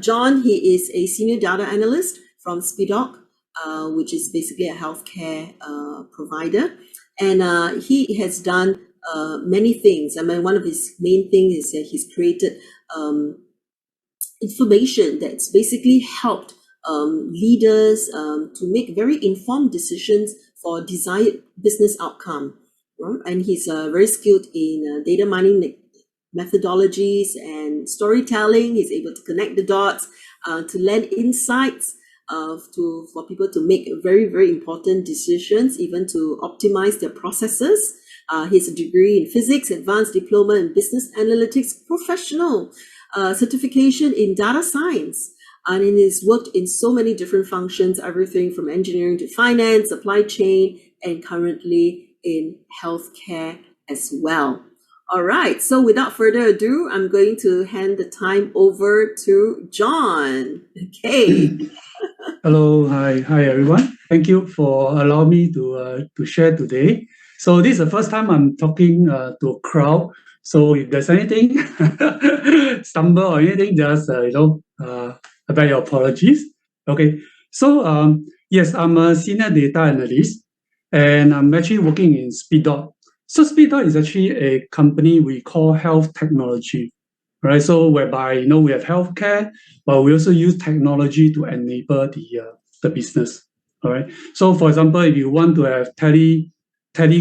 John, he is a senior data analyst from Speedoc, which is basically a healthcare provider. And he has done many things. I mean, one of his main things is that he's created information that's basically helped leaders to make very informed decisions for desired business outcome. And he's very skilled in data mining methodologies and storytelling. He's able to connect the dots to lend insights for people to make very, very important decisions, even to optimize their processes. He has a degree in physics, advanced diploma in business analytics, professional certification in data science. And he's worked in so many different functions, everything from engineering to finance, supply chain, and currently in healthcare as well. All right, so without further ado, I'm going to hand the time over to John. Okay. Hello, hi everyone. Thank you for allowing me to share today. So this is the first time I'm talking to a crowd. So if there's anything stumble or anything, just I beg your apologies. Okay. So yes, I'm a senior data analyst, and I'm actually working in Speedoc. So Speedoc is actually a company we call health technology, right? So whereby we have healthcare, but we also use technology to enable the business. All right. So for example, if you want to have tele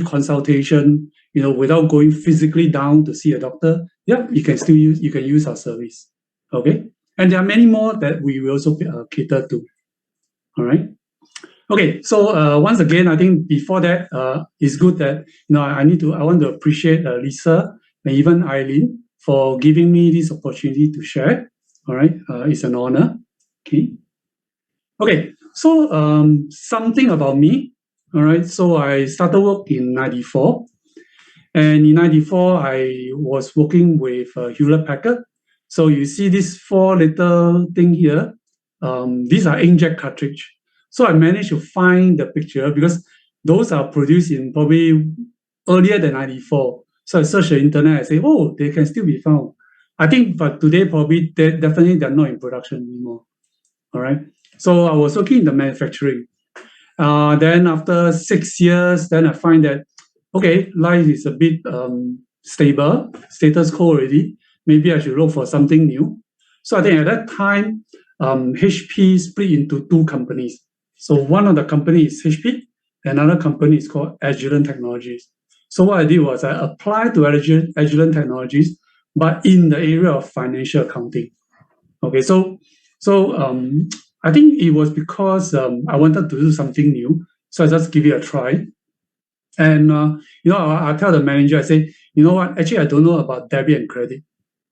consultation, without going physically down to see a doctor, yeah, you can use our service. Okay. And there are many more that we will also cater to. All right. Okay, so once again, I think before that, it's good that I want to appreciate Lisa and even Eileen for giving me this opportunity to share. All right, it's an honor. Okay. So something about me. All right, so I started work in '94, and in '94 I was working with Hewlett Packard. So you see this 4 little thing here. These are inkjet cartridge. So I managed to find the picture because those are produced in probably earlier than '94. So I searched the internet. I say, oh, they can still be found. I think, but today probably they're not in production anymore. All right. So I was working in the manufacturing. Then after 6 years, then I find that okay, life is a bit stable, status quo already. Maybe I should look for something new. So I think at that time, HP split into 2 companies. So one of the companies is HP, another company is called Agilent Technologies. So what I did was I applied to Agilent Technologies, but in the area of financial accounting. Okay, so I think it was because I wanted to do something new, so I just give it a try. And I tell the manager, I say, you know what? Actually, I don't know about debit and credit.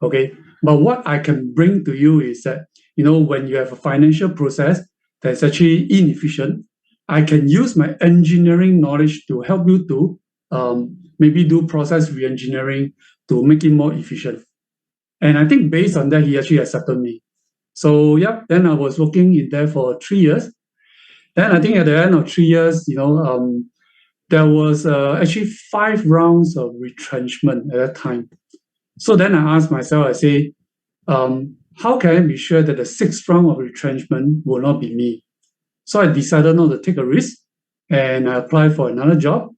Okay, but what I can bring to you is that when you have a financial process that's actually inefficient, I can use my engineering knowledge to help you to maybe do process re-engineering to make it more efficient. And I think based on that, he actually accepted me. So yeah, then I was working in there for 3 years. Then I think at the end of 3 years, there was actually 5 rounds of retrenchment at that time. So then I asked myself, I say, how can I be sure that the 6th round of retrenchment will not be me? So I decided not to take a risk, and I applied for another job.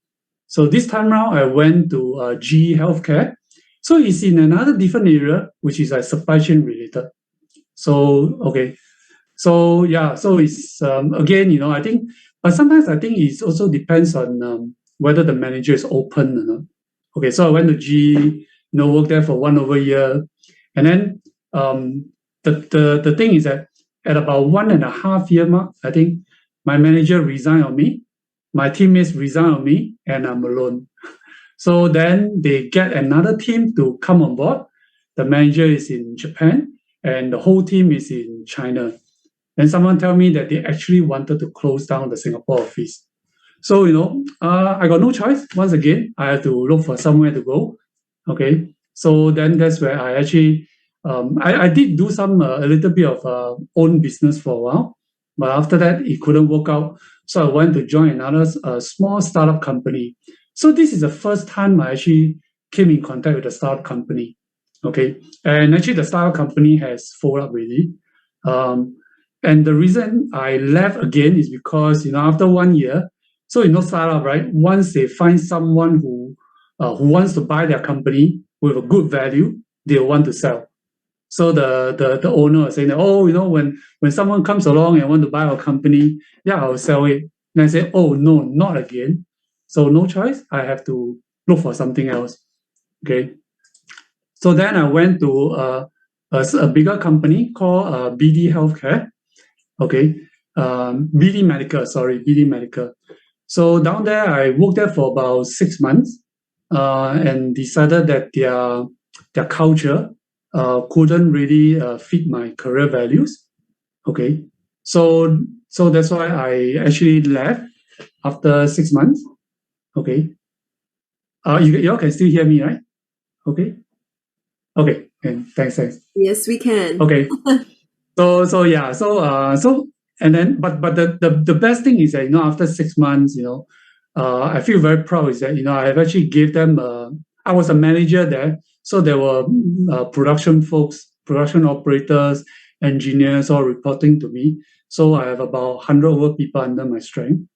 So this time around, I went to GE Healthcare. So it's in another different area, which is supply chain related. So, okay. So, yeah, so it's, again, I think, but sometimes I think it also depends on whether the manager is open or not. Okay, so I went to GE, worked there for 1 over year. And then the thing is that at about 1.5 year mark, I think my manager resigned on me, my teammates resigned on me, and I'm alone. So then they get another team to come on board. The manager is in Japan, and the whole team is in China. And someone tell me that they actually wanted to close down the Singapore office. So, I got no choice. Once again, I have to look for somewhere to go. Okay. So then that's where I actually, I did do a little bit of own business for a while. But after that, it couldn't work out. So I went to join another small startup company. So this is the first time I actually came in contact with a startup company. Okay. And actually the startup company has folded up already. And the reason I left again is because, after 1 year, so startup, right? Once they find someone who wants to buy their company with a good value, they'll want to sell. So the owner was saying that, when someone comes along and want to buy our company, yeah, I'll sell it. And I said, oh no, not again. So no choice, I have to look for something else. Okay. So then I went to a bigger company called BD Healthcare. Okay. BD Medical. So down there, I worked there for about 6 months, and decided that their culture couldn't really fit my career values. Okay, so that's why I actually left after 6 months. Okay, you all can still hear me, right? Okay, and thanks. Yes, we can. Okay, so and then but the best thing is that after 6 months, I feel very proud is that I've actually gave them I was a manager there, so there were production folks, production operators, engineers all reporting to me. So I have about 100 over people under my strength.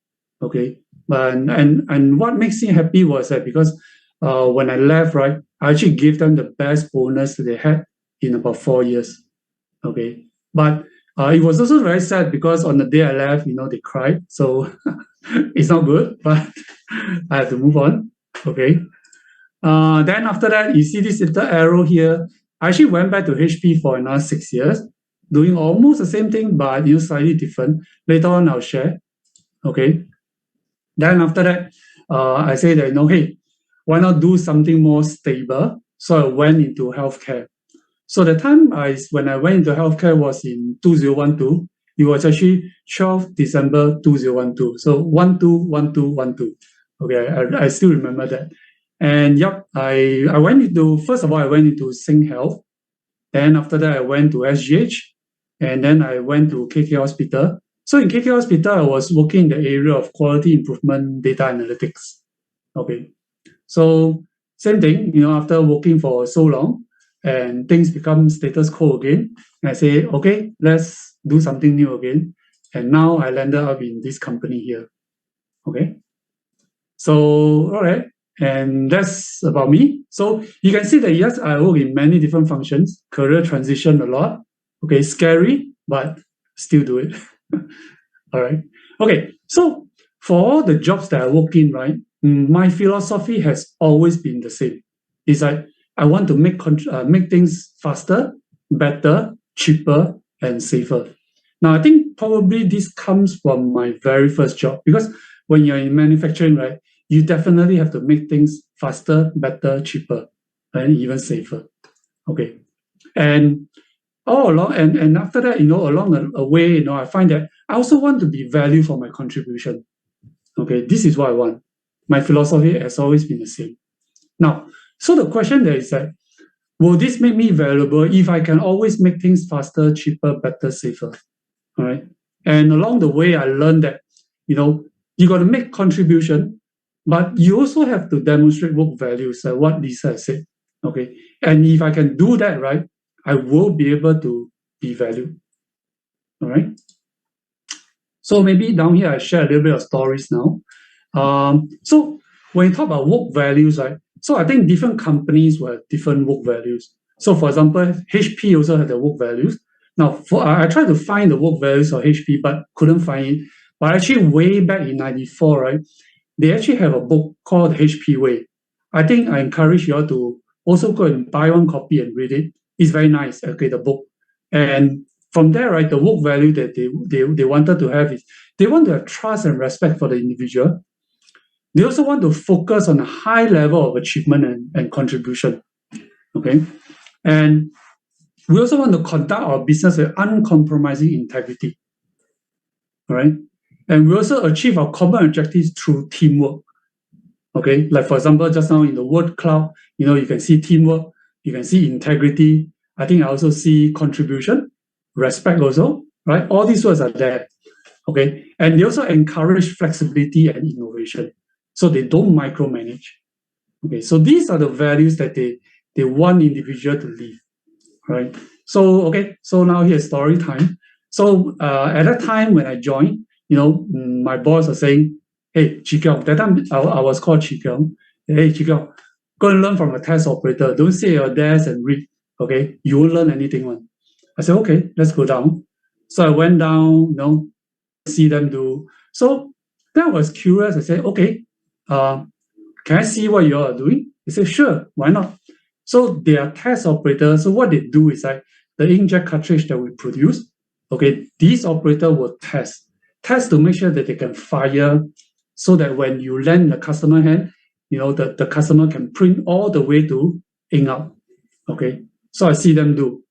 Okay, and what makes me happy was that because when I left, right, I actually gave them the best bonus that they had in about 4 years. Okay, but it was also very sad because on the day I left, they cried. So it's not good, but I have to move on. Okay. Then after that, you see this little arrow here. I actually went back to HP for another 6 years, doing almost the same thing, but slightly different. Later on, I'll share. Okay. Then after that, I say that, hey, why not do something more stable? So I went into healthcare. So the time when I went into healthcare was in 2012. It was actually 12 December 2012. So 121212. Okay, I still remember that. And yep, I went into, first of all, I went into Sing Health. Then after that, I went to SGH. And then I went to KK Hospital. So in KK Hospital, I was working in the area of quality improvement data analytics. Okay. So same thing, after working for so long and things become status quo again, and I say, okay, let's do something new again. And now I landed up in this company here. Okay. So, all right. And that's about me. So you can see that, yes, I work in many different functions, career transition a lot. Okay, scary, but still do it. All right. Okay. So for all the jobs that I work in, right, my philosophy has always been the same. It's like I want to make things faster, better, cheaper, and safer. Now, I think probably this comes from my very first job because when you're in manufacturing, right, you definitely have to make things faster, better, cheaper, and even safer. Okay. And all along, and after that, along the way, I find that I also want to be valued for my contribution. Okay, this is what I want. My philosophy has always been the same. Now, so the question there is that, will this make me valuable if I can always make things faster, cheaper, better, safer? All right. And along the way, I learned that, you got to make contribution, but you also have to demonstrate work values, like what Lisa has said. Okay. And if I can do that, right, I will be able to be valued. All right. So maybe down here, I share a little bit of stories now. So when you talk about work values, right? So I think different companies will have different work values. So for example, HP also have their work values. Now, I tried to find the work values of HP, but couldn't find it. But actually, way back in '94, right, they actually have a book called The HP Way. I think I encourage you all to also go and buy one copy and read it. It's very nice, okay, the book. And from there, right, the work value that they wanted to have is they want to have trust and respect for the individual. They also want to focus on a high level of achievement and contribution. Okay. And we also want to conduct our business with uncompromising integrity. All right. And we also achieve our common objectives through teamwork. Okay. Like for example, just now in the word cloud, you can see teamwork, you can see integrity. I think I also see contribution, respect also, right? All these words are there. Okay. And they also encourage flexibility and innovation. So they don't micromanage. Okay. So these are the values that they want individual to live. Right. So okay, so now here's story time. So at that time when I joined, my boss was saying, "Hey, Chikyong," that time I was called Chikyong. "Hey, Chikyong, go and learn from a test operator. Don't sit at your desk and read. Okay, you won't learn anything." One. I said, "Okay, let's go down." So I went down, see them do. So then I was curious. I said, "Okay, uh, can I see what you all are doing?" They said, "Sure, why not?" So they are test operators. So what they do is like the inkjet cartridge that we produce. Okay, these operator will test to make sure that they can fire, so that when you land the customer hand, the customer can print all the way to ink out. Okay, so I see them do.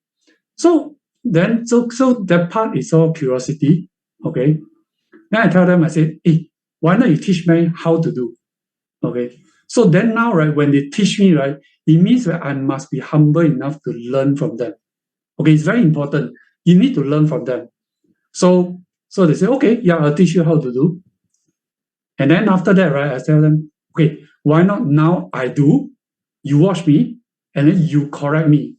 So then, so that part is all curiosity. Okay, then I tell them, I say, "Hey, why not you teach me how to do?" Okay. So then now, right, when they teach me, right, it means that I must be humble enough to learn from them. Okay, it's very important. You need to learn from them. So they say, "Okay, yeah, I'll teach you how to do." And then after that, right, I tell them, "Okay, why not now I do, you watch me, and then you correct me."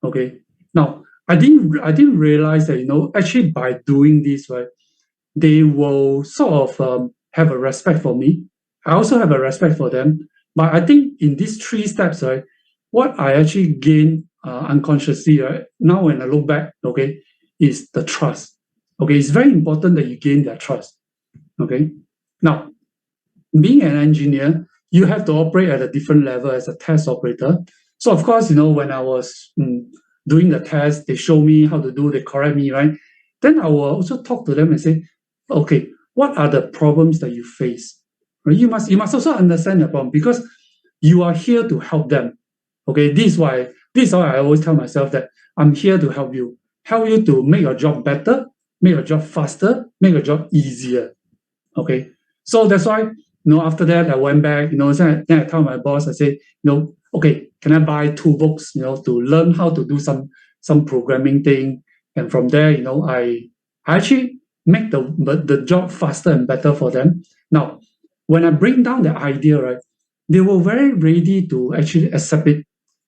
Okay. Now I didn't realize that, actually by doing this, right, they will sort of have a respect for me. I also have a respect for them. But I think in these three steps, right, what I actually gain unconsciously, right, now when I look back, okay, is the trust. Okay, it's very important that you gain their trust. Okay, now being an engineer, you have to operate at a different level as a test operator. So of course, when I was doing the test, they show me how to do, they correct me, right? Then I will also talk to them and say, "Okay, what are the problems that you face?" Right? You must also understand the problem, because you are here to help them. Okay, this is why I always tell myself that I'm here to help you to make your job better, make your job faster, make your job easier. Okay, so that's why, after that I went back, then I tell my boss, I say, "Okay, can I buy 2 books, to learn how to do some programming thing?" And from there, I actually make the job faster and better for them. Now, when I bring down the idea, right, they were very ready to actually accept it.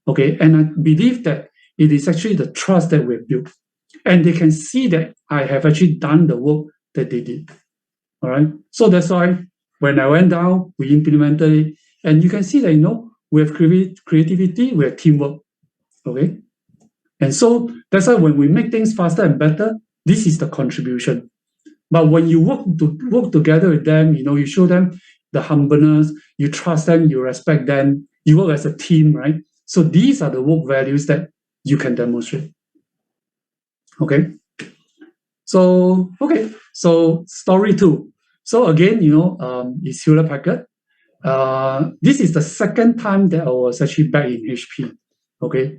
Okay, and I believe that it is actually the trust that we've built, and they can see that I have actually done the work that they did. All right. So that's why when I went down, we implemented it. And you can see that, we have creativity, we have teamwork. Okay. And so that's why when we make things faster and better, this is the contribution. But when you work together with them, you show them the humbleness, you trust them, you respect them, you work as a team, right? So these are the work values that you can demonstrate. Okay. So story 2. So again, it's Hewlett Packard. This is the second time that I was actually back in HP. Okay.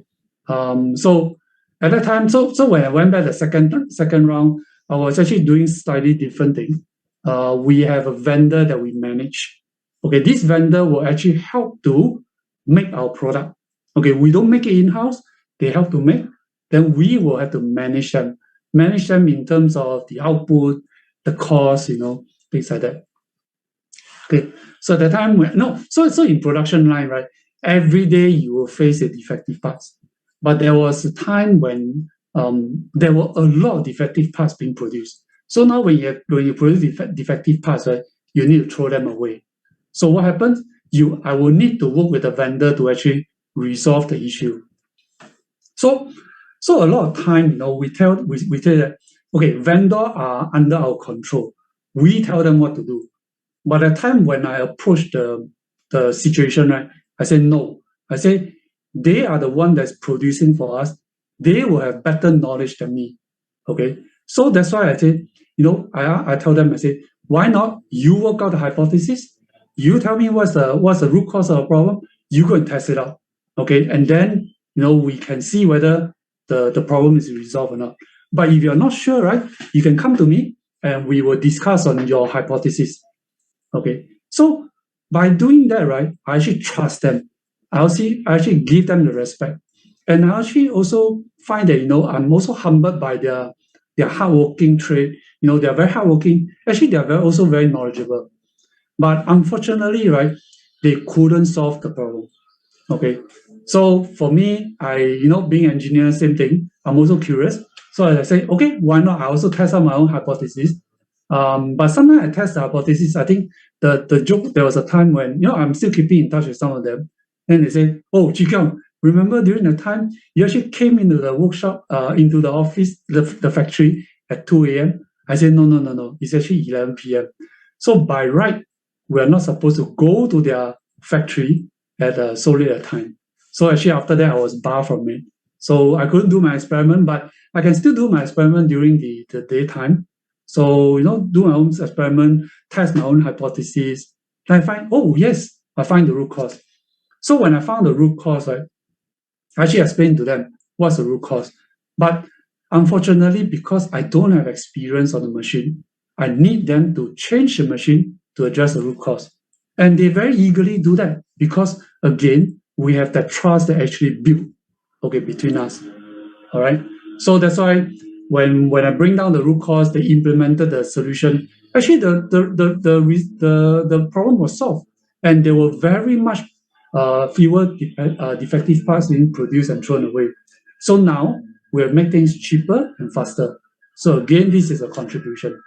So at that time, so when I went back the second round, I was actually doing slightly different things. We have a vendor that we manage. Okay, this vendor will actually help to make our product. Okay, we don't make it in-house, they help to make, then we will have to manage them in terms of the output, the cost, things like that. Okay, so the time when no, so in production line, right? Every day you will face a defective parts, but there was a time when there were a lot of defective parts being produced. So now when you produce defective parts, right, you need to throw them away. So what happens? I will need to work with a vendor to actually resolve the issue. So so a lot of time, we tell that, okay, vendor are under our control. We tell them what to do. But the time when I approach the situation, right, I say no. I say they are the one that's producing for us. They will have better knowledge than me. Okay. So that's why I say, I tell them, I say, why not you work out the hypothesis? You tell me what's the root cause of the problem. You go and test it out. Okay. And then, we can see whether the problem is resolved or not. But if you're not sure, right, you can come to me and we will discuss on your hypothesis. Okay. So by doing that, right, I actually trust them. I actually give them the respect. And I actually also find that, I'm also humbled by their hardworking trait. They're very hardworking. Actually, they're also very knowledgeable. But unfortunately, right, they couldn't solve the problem. Okay. So for me, being an engineer, same thing. I'm also curious. So I say, okay, why not? I also test out my own hypothesis. But sometimes I test the hypothesis. I think the joke, there was a time when, I'm still keeping in touch with some of them. Then they say, oh, Chikyong, remember during the time you actually came into the workshop, into the office, the factory at 2 a.m.? I said, no. It's actually 11 p.m. So by right, we are not supposed to go to their factory at so late a time. So actually after that, I was barred from it. So I couldn't do my experiment, but I can still do my experiment during the daytime. So, do my own experiment, test my own hypothesis. Then I find, oh, yes, I find the root cause. So when I found the root cause, right, I actually explained to them what's the root cause. But unfortunately, because I don't have experience on the machine, I need them to change the machine to address the root cause. And they very eagerly do that because, again, we have that trust that actually built, between us. All right. So that's why when I bring down the root cause, they implemented the solution. Actually, the problem was solved, and there were very much fewer defective parts being produced and thrown away. So now we have made things cheaper and faster. So again, this is a contribution.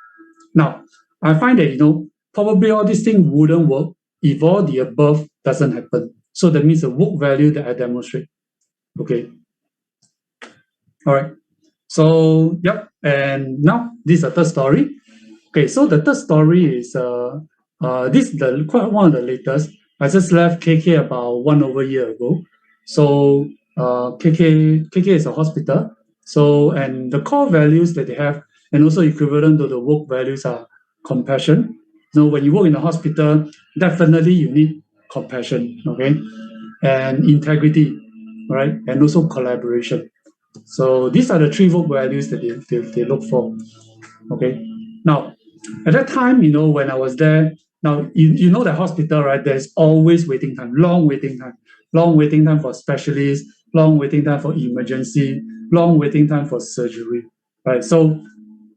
Now, I find that probably all these things wouldn't work if all the above doesn't happen. So that means the work value that I demonstrate. Okay. All right. So, yep. And now this is the third story. Okay, so the third story is this is the quite one of the latest. I just left KK about 1 year ago. So KK is a hospital. So and the core values that they have, and also equivalent to the work values are compassion. So when you work in a hospital, definitely you need compassion, okay, and integrity, right, and also collaboration. So these are the three work values that they look for. Okay. Now, at that time, when I was there, now you know the hospital, right? There's always waiting time, long waiting time for specialists, long waiting time for emergency, long waiting time for surgery, right? So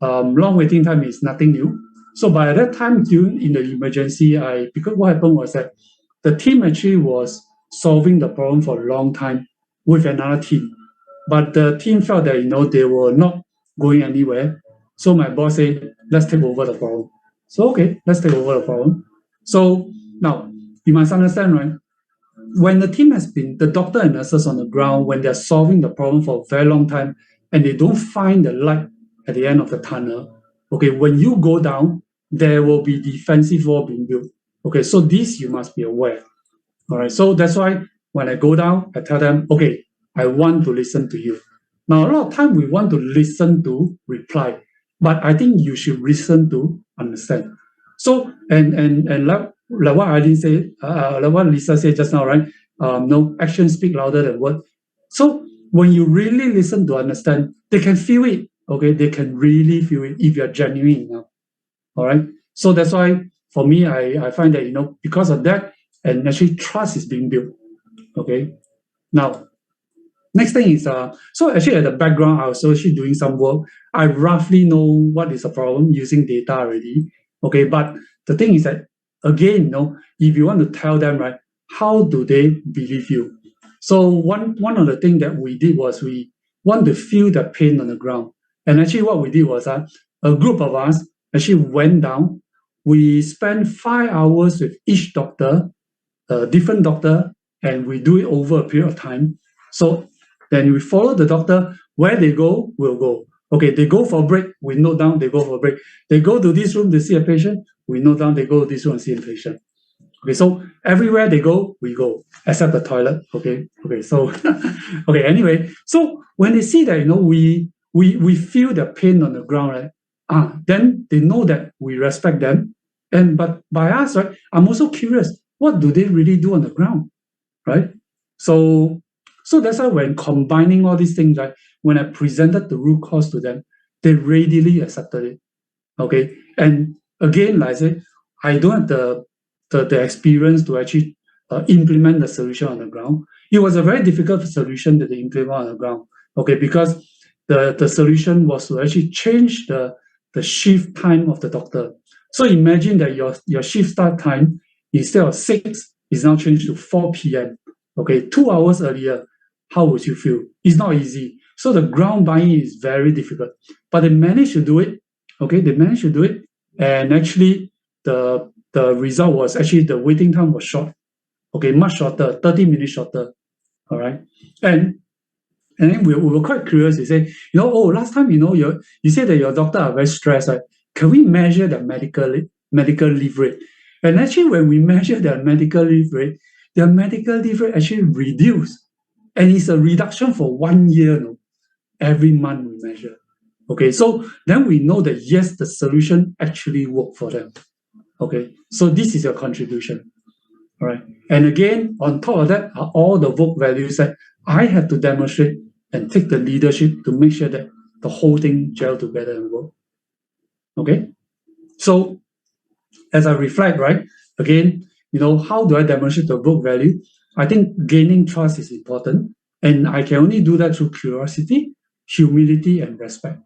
long waiting time is nothing new. So by that time, in the emergency, because what happened was that the team actually was solving the problem for a long time with another team. But the team felt that they were not going anywhere. So my boss said, let's take over the problem. So okay, let's take over the problem. So now you must understand, right? When the team has been the doctor and nurses on the ground, when they're solving the problem for a very long time and they don't find the light at the end of the tunnel, okay, when you go down, there will be defensive wall being built. Okay, so this you must be aware. All right, so that's why when I go down, I tell them, okay, I want to listen to you. Now, a lot of time we want to listen to reply, but I think you should listen to understand. So, and like what I didn't say, like what Lisa said just now, right? No, actions speak louder than words. So when you really listen to understand, they can feel it. Okay, they can really feel it if you're genuine enough. All right. So that's why for me, I find that because of that, and actually trust is being built. Okay. Now, next thing is so actually at the background, I was actually doing some work. I roughly know what is the problem using data already. Okay, but the thing is that again, if you want to tell them, right, how do they believe you? So one of the things that we did was we want to feel the pain on the ground. And actually what we did was a group of us actually went down. We spent 5 hours with each doctor, a different doctor, and we do it over a period of time. So then we follow the doctor. Where they go, we'll go. Okay, they go for a break, we note down they go for a break. They go to this room to see a patient, we note down they go to this room and see a patient. Okay, so everywhere they go, we go, except the toilet. Okay, so okay, anyway, so when they see that we feel the pain on the ground, right? Then they know that we respect them. But by us, right, I'm also curious, what do they really do on the ground? Right? So that's why when combining all these things, right, when I presented the root cause to them, they readily accepted it. Okay. And again, like I said, I don't have the experience to actually implement the solution on the ground. It was a very difficult solution that they implement on the ground. Okay, because the solution was to actually change the shift time of the doctor. So imagine that your shift start time instead of 6 is now changed to 4 p.m. Okay, 2 hours earlier. How would you feel? It's not easy. So the ground buying is very difficult, but they managed to do it. Okay, they managed to do it, and actually the result was actually the waiting time was short. Okay, much shorter, 30 minutes shorter. All right, and and then we were quite curious. We say, oh, last time, you said that your doctor are very stressed, right? Can we measure the medical leave rate? And actually, when we measure their medical leave rate actually reduced, and it's a reduction for 1 year. No, every month we measure. Okay, so then we know that yes, the solution actually worked for them. Okay, so this is your contribution. All right, and again, on top of that are all the work values that I have to demonstrate and take the leadership to make sure that the whole thing gel together and work. Okay, so as I reflect, right, again, how do I demonstrate the work value? I think gaining trust is important, and I can only do that through curiosity, humility, and respect.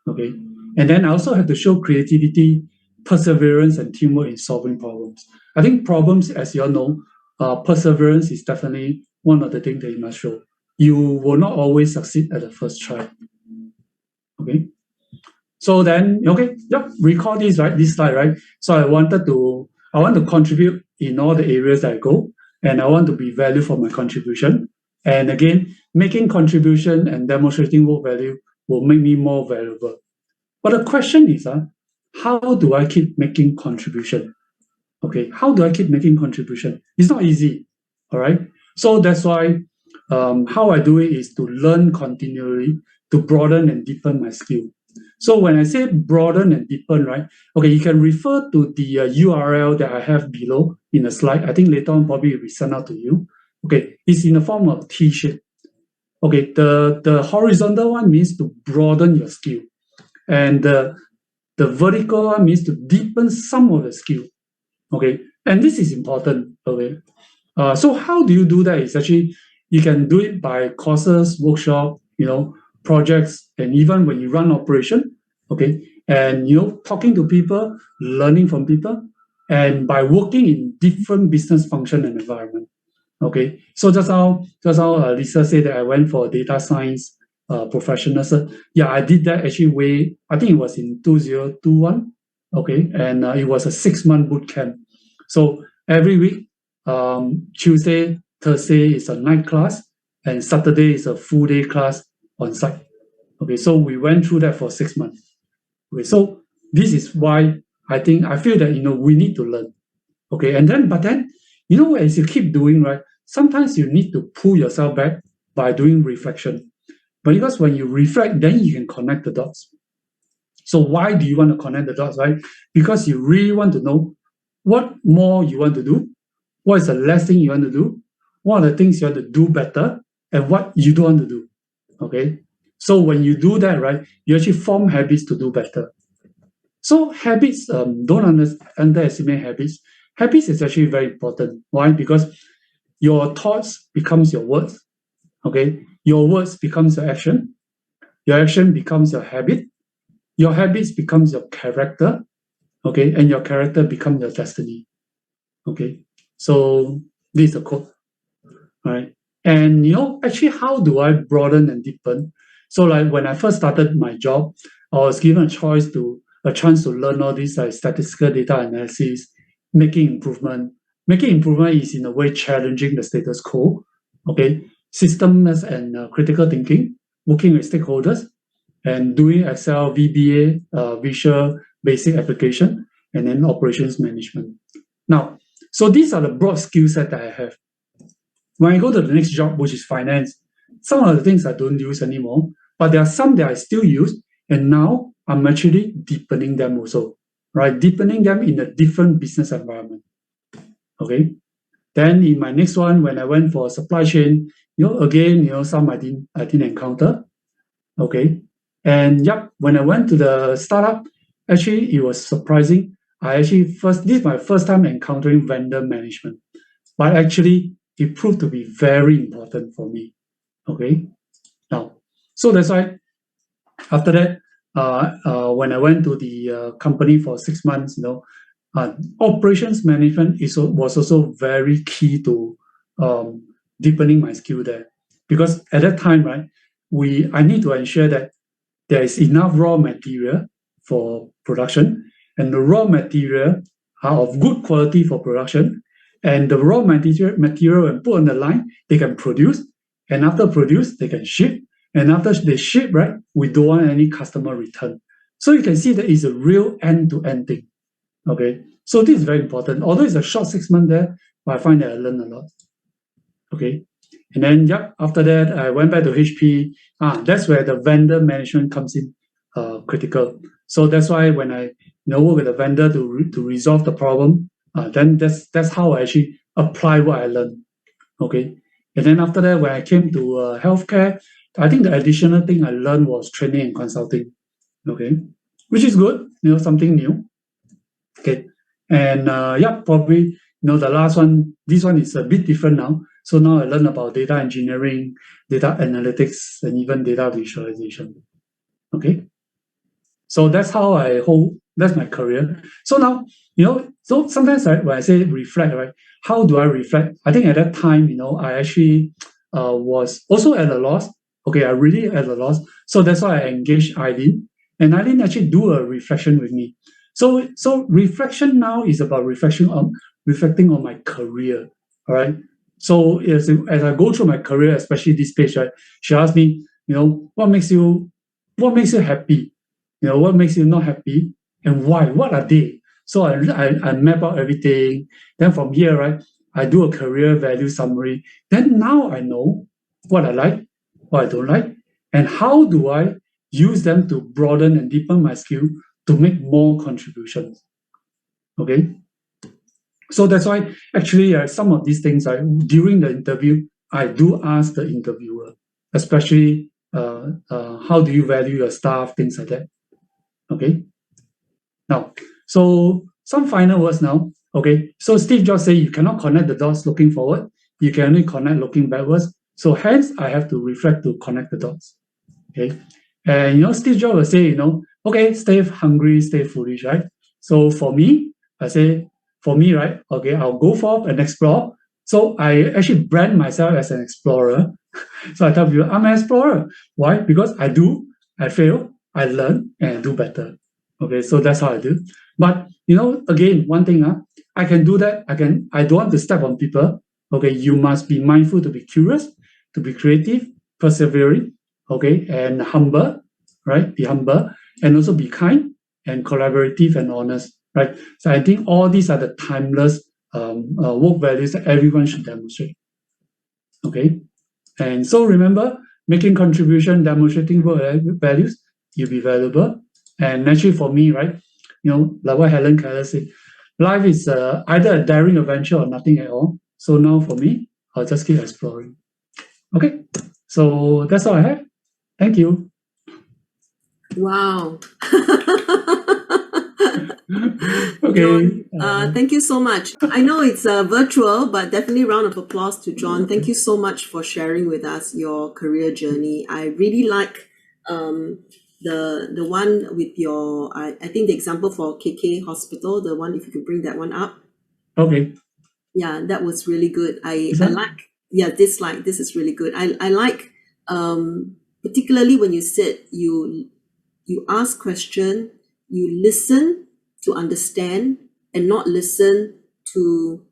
Okay, and then I also have to show creativity, perseverance, and teamwork in solving problems. I think problems, as you all know, perseverance is definitely one of the things that you must show. You will not always succeed at the first try. Okay, so then, okay, yep, recall this, right? This slide, right? So I want to contribute in all the areas that I go, and I want to be valued for my contribution. And again, making contribution and demonstrating work value will make me more valuable. But the question is, how do I keep making contribution? Okay, how do I keep making contribution? It's not easy, all right? So that's why how I do it is to learn continually, to broaden and deepen my skill. So when I say broaden and deepen, right? Okay, you can refer to the URL that I have below in the slide. I think later on probably will send out to you. Okay, it's in the form of T-shape. Okay, the horizontal one means to broaden your skill, and the vertical one means to deepen some of the skill. Okay, and this is important. Okay, so how do you do that? Is actually you can do it by courses, workshop, projects, and even when you run operation. Okay, and talking to people, learning from people, and by working in different business function and environment. Okay, so just how Lisa said that I went for data science professional. So yeah, I did that actually I think it was in 2021. Okay, and it was a 6-month boot camp. So every week, Tuesday, Thursday is a night class, and Saturday is a full day class on site. Okay, so we went through that for 6 months. Okay, so this is why I feel that we need to learn. Okay, but then as you keep doing, right, sometimes you need to pull yourself back by doing reflection. But because when you reflect, then you can connect the dots. So why do you want to connect the dots, right? Because you really want to know what more you want to do, what is the last thing you want to do, what are the things you want to do better, and what you don't want to do. Okay, so when you do that, right, you actually form habits to do better. So habits, don't underestimate habits. Habits is actually very important. Why? Because your thoughts becomes your words. Okay, your words becomes your action. Your action becomes your habit. Your habits becomes your character. Okay, and your character becomes your destiny. Okay, so this is a quote. All right, and actually, how do I broaden and deepen? So, like when I first started my job, I was given a chance to learn all these like statistical data analysis, making improvement. Making improvement is in a way challenging the status quo. Okay, systems and critical thinking, working with stakeholders, and doing Excel, VBA, Visual Basic Application, and then operations management. Now, so these are the broad skill set that I have. When I go to the next job, which is finance, some of the things I don't use anymore, but there are some that I still use, and now I'm actually deepening them also, right? Deepening them in a different business environment. Okay. Then in my next one, when I went for supply chain, again, some I didn't encounter. Okay. And yep, when I went to the startup, actually it was surprising. This is my first time encountering vendor management. But actually it proved to be very important for me. Okay. Now, so that's why after that, when I went to the company for 6 months, operations management was also very key to deepening my skill there. Because at that time, right, I need to ensure that there is enough raw material for production, and the raw material are of good quality for production, and the raw material when put on the line, they can produce, and after produce, they can ship, and after they ship, right, we don't want any customer return. So you can see that it's a real end-to-end thing. Okay, so this is very important. Although it's a short 6 months there, but I find that I learned a lot. Okay, and then after that I went back to HP. That's where the vendor management comes in critical. So that's why when I work with a vendor to resolve the problem, then that's how I actually apply what I learned. Okay, and then after that when I came to healthcare, I think the additional thing I learned was training and consulting. Okay, which is good, something new. Okay, and probably the last one. This one is a bit different now. So now I learn about data engineering, data analytics, and even data visualization. Okay, so that's how that's my career. So now, so sometimes when I say reflect, right? How do I reflect? I think at that time, I actually was also at a loss. Okay, I really at a loss. So that's why I engaged Eileen, and Eileen actually do a reflection with me. So reflection now is about reflecting on my career. All right. So as I go through my career, especially this page, right, she asked me, what makes you happy? What makes you not happy and why? What are they? So I map out everything. Then from here, right, I do a career value summary. Then now I know what I like, what I don't like, and how do I use them to broaden and deepen my skill to make more contributions. Okay. So that's why actually some of these things during the interview, I do ask the interviewer, especially how do you value your staff, things like that. Okay. Now, so some final words now. Okay. So Steve Jobs said you cannot connect the dots looking forward. You can only connect looking backwards. So hence, I have to reflect to connect the dots. Okay. And Steve Jobs will say, okay, stay hungry, stay foolish, right? So for me, I say, right, okay, I'll go forth and explore. So I actually brand myself as an explorer. So I tell people, I'm an explorer. Why? Because I fail, I learn, and I do better. Okay, so that's how I do. But again, one thing, I can do that. I don't want to step on people. Okay, you must be mindful to be curious, to be creative, persevering, okay, and humble, right? Be humble, and also be kind and collaborative and honest, right? So I think all these are the timeless work values that everyone should demonstrate. Okay, and so remember, making contribution, demonstrating work values, you'll be valuable. And actually, for me, right, like what Helen Keller said, life is either a daring adventure or nothing at all. So now for me, I'll just keep exploring. Okay, so that's all I have. Thank you. Wow. Okay. John, thank you so much. I know it's virtual, but definitely round of applause to John. Thank you so much for sharing with us your career journey. I really like the one with your, I think the example for KK Hospital, the one, if you could bring that one up. Okay. Yeah, that was really good. I like, this is really good. I like, particularly when you said you ask question, you listen to understand and not listen to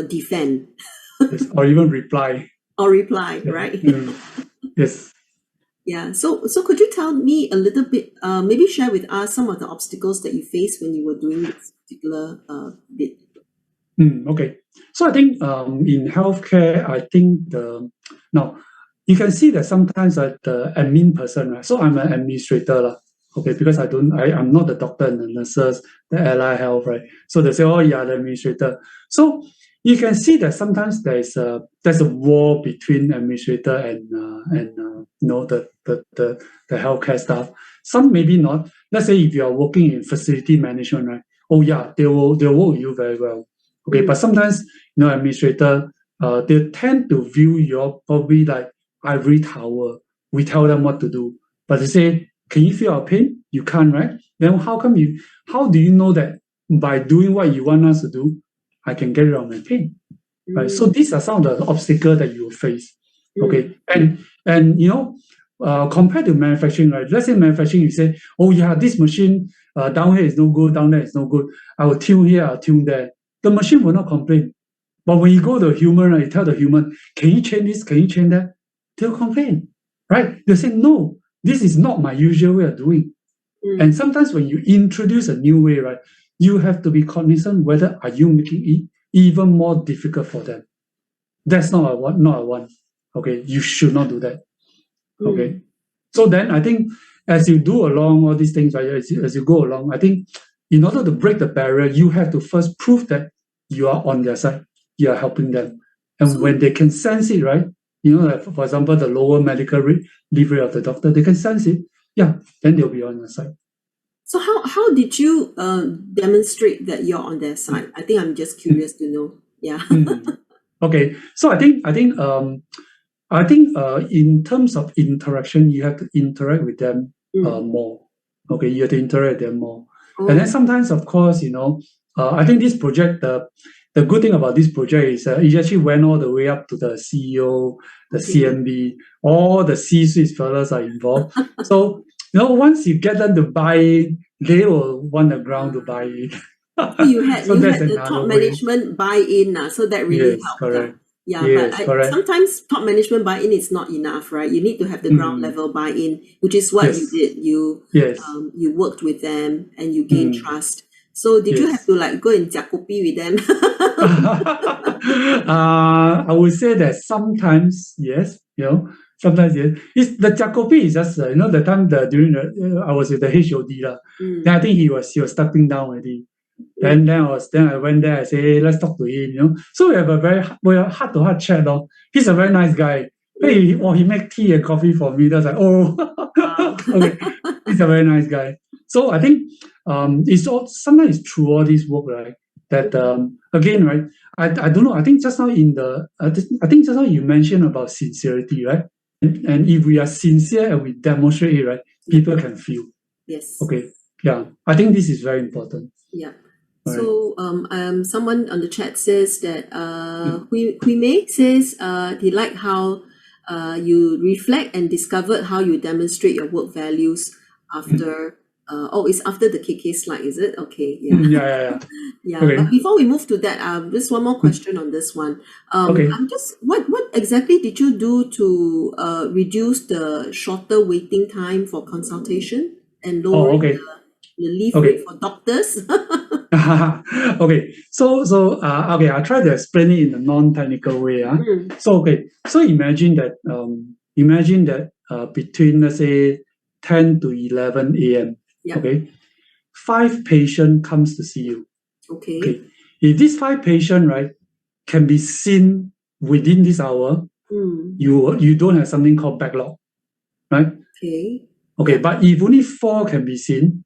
defend. Yes, or even reply. Or reply, right? Yes. Yeah. So could you tell me a little bit, maybe share with us some of the obstacles that you faced when you were doing this particular bit? Okay. So I think in healthcare, I think now you can see that sometimes the admin person, right? So I'm an administrator, okay, because I'm not the doctor and the nurses, the allied health, right? So they say, oh yeah, the administrator. So you can see that sometimes there's a war between administrator and the healthcare staff. Some maybe not. Let's say if you are working in facility management, right? Oh yeah, they'll work with you very well. Okay, but sometimes administrator they tend to view you probably like ivory tower. We tell them what to do, but they say, "Can you feel our pain? You can't, right? Then how do you know that by doing what you want us to do, I can get rid of my pain?" Right. So these are some of the obstacles that you will face. Okay, and compared to manufacturing, right? Let's say manufacturing, you say, oh yeah, this machine down here is no good, down there is no good. I will tune here, I'll tune there. The machine will not complain. But when you go to a human, right, you tell the human, can you change this? Can you change that? They'll complain, right? They'll say, no, this is not my usual way of doing. And sometimes when you introduce a new way, right, you have to be cognizant whether are you making it even more difficult for them. That's not a one. Okay, you should not do that. Okay. So then I think as you do along all these things, right, as you go along, I think in order to break the barrier, you have to first prove that you are on their side, you are helping them. And when they can sense it, right, like for example, the lower medical leave rate of the doctor, they can sense it, yeah, then they'll be on your side. So how did you demonstrate that you're on their side? I think I'm just curious to know. Yeah. Okay, so I think in terms of interaction, you have to interact with them more. Okay, you have to interact with them more. And then sometimes, of course, I think this project, the good thing about this project is it actually went all the way up to the CEO, the CMB, all the C-suite fellas are involved. So, once you get them to buy it, they will want the ground to buy it. So you had the top management buy in, so that really helped. Correct. Yeah, yes, but sometimes top management buy-in is not enough, right? You need to have the ground level buy-in, which is what you did. You worked with them and you gained trust. So did you have to go and kopi with them? I would say that sometimes yes, sometimes yes. The kopi is just the time during I was with the HOD lah. Then I think he was stepping down already. Then I went there. I say, hey, let's talk to him. So we have a very heart-to-heart chat. He's a very nice guy. Hey, he make tea and coffee for me. That's like, okay, he's a very nice guy. So I think sometimes it's through all this work, right? That again, right? I don't know. I think just now you mentioned about sincerity, right? And if we are sincere and we demonstrate it, right, people can feel. Yes. Okay. Yeah. I think this is very important. Yeah. So someone on the chat says that Hui Mei says they like how you reflect and discovered how you demonstrate your work values after it's after the KK slide, is it? Okay. Yeah. Yeah. Okay. But before we move to that, just one more question on this one. I'm just what exactly did you do to reduce the shorter waiting time for consultation and lower the leave rate for doctors? Okay, so I'll try to explain it in a non-technical way. So imagine that between, let's say, 10 to 11 a.m. Okay, 5 patients comes to see you. Okay. If these 5 patients, right, can be seen within this hour, you don't have something called backlog, right? Okay, but if only 4 can be seen,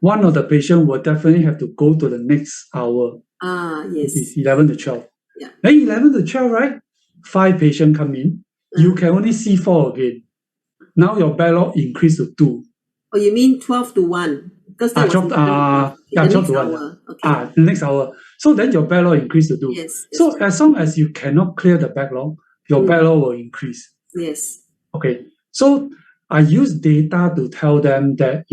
one of the patient will definitely have to go to the next hour. Yes. It's 11 to 12. Then 11 to 12, right? 5 patients come in. You can only see 4 again. Now your backlog increased to 2. Oh, you mean 12 to 1? Because that was 12 to 1. The next hour. So then your backlog increased to 2. Yes. So as long as you cannot clear the backlog, your backlog will increase. Yes. Okay. So I use data to tell them that,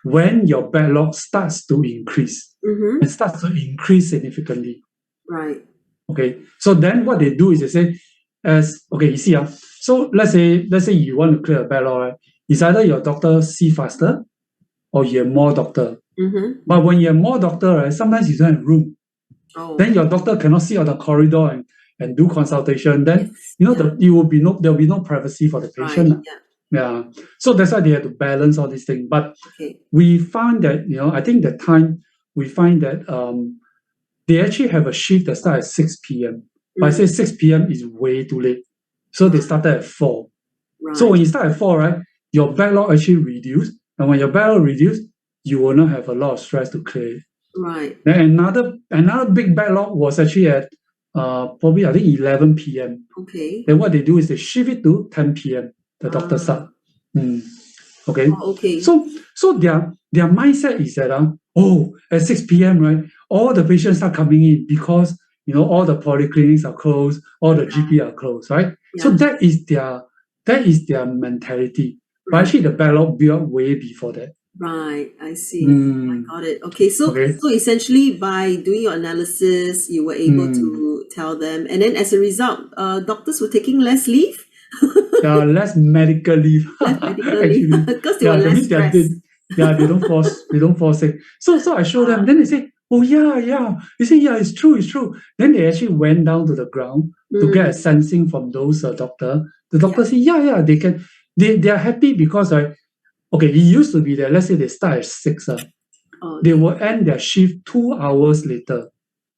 when your backlog starts to increase, it starts to increase significantly. Right. Okay. So then what they do is they say, you see, so let's say you want to clear a backlog, right? It's either your doctor see faster or you have more doctor. But when you have more doctor, right, sometimes you don't have room. Then your doctor cannot sit on the corridor and do consultation. Then there will be no privacy for the patient. Right. Yeah. So that's why they have to balance all these things. But we found that, I think that time we find that they actually have a shift that starts at 6 p.m. But I say 6 p.m. is way too late. So they started at 4. Right. So when you start at 4, right, your backlog actually reduced. And when your backlog reduced, you will not have a lot of stress to clear it. Right. Then another big backlog was actually at probably I think 11 p.m. Okay. Then what they do is they shift it to 10 p.m. The doctor start. Okay. Okay. So their mindset is that at 6 p.m. right, all the patients start coming in because all the polyclinics are closed, all the GP are closed, right? So that is That is their mentality. But Right. actually, the backlog built way before that. Right, I see. I Mm, got it. Okay, so okay. essentially by doing your analysis, you were able to tell them, and then as a result, doctors were taking less leave, Less medical leave less medical leave, actually. because they were Yeah, that less means stressed. they don't fall sick. So I show them, then they say, oh yeah. They say, yeah, it's true. Then they actually went down to the ground to get a Mm, sensing from those doctor. The yeah. doctor say, yeah, they can. They are happy because okay, it used to be that let's say they start at 6, Oh, they okay. will end their shift 2 hours later.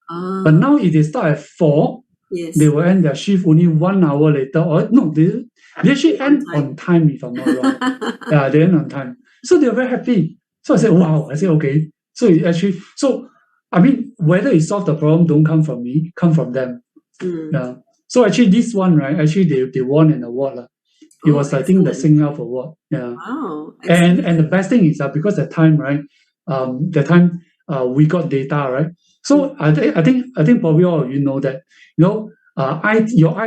But Ah, now if they start at 4, they yes. will end their shift only 1 hour later. Or no, they actually On end on time. time if I'm not wrong. Yeah, they end on time. So they're very happy. So I said, wow. I said, okay. So it actually, so I mean, whether it solved the problem don't come from me, come from them. Mm. Yeah. So actually, this one, right? Actually, they won an award, lah. It Oh, was, I think, the excellent. Sing Health Award. Yeah. Wow, excellent. And the best thing is that because that time, right? That time we got data, right? Mm. So I think probably all of you know that your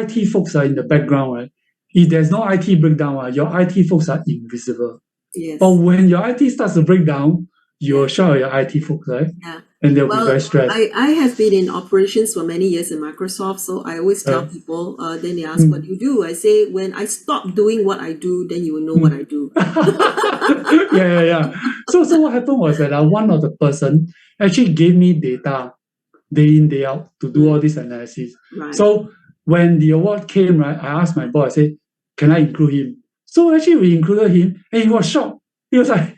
IT folks are in the background, right? If there's no IT breakdown, your IT folks are invisible. But Yes. when your IT starts to break down, you'll Yeah. shout at your IT folks, right? Yeah. And they'll be very Well, stressed. I have been in operations for many years in Microsoft, so I always tell Right? people, then they ask, what do Mm, you do? I say, when I stop doing what I do, then you will know what I mm. do. Yeah. So what happened was that one of the person actually gave me data day in, day out to do Mm, all this analysis. right. So when the award came, right, I asked my boss, I said, can I include him? So actually we included him and he was shocked. He was like,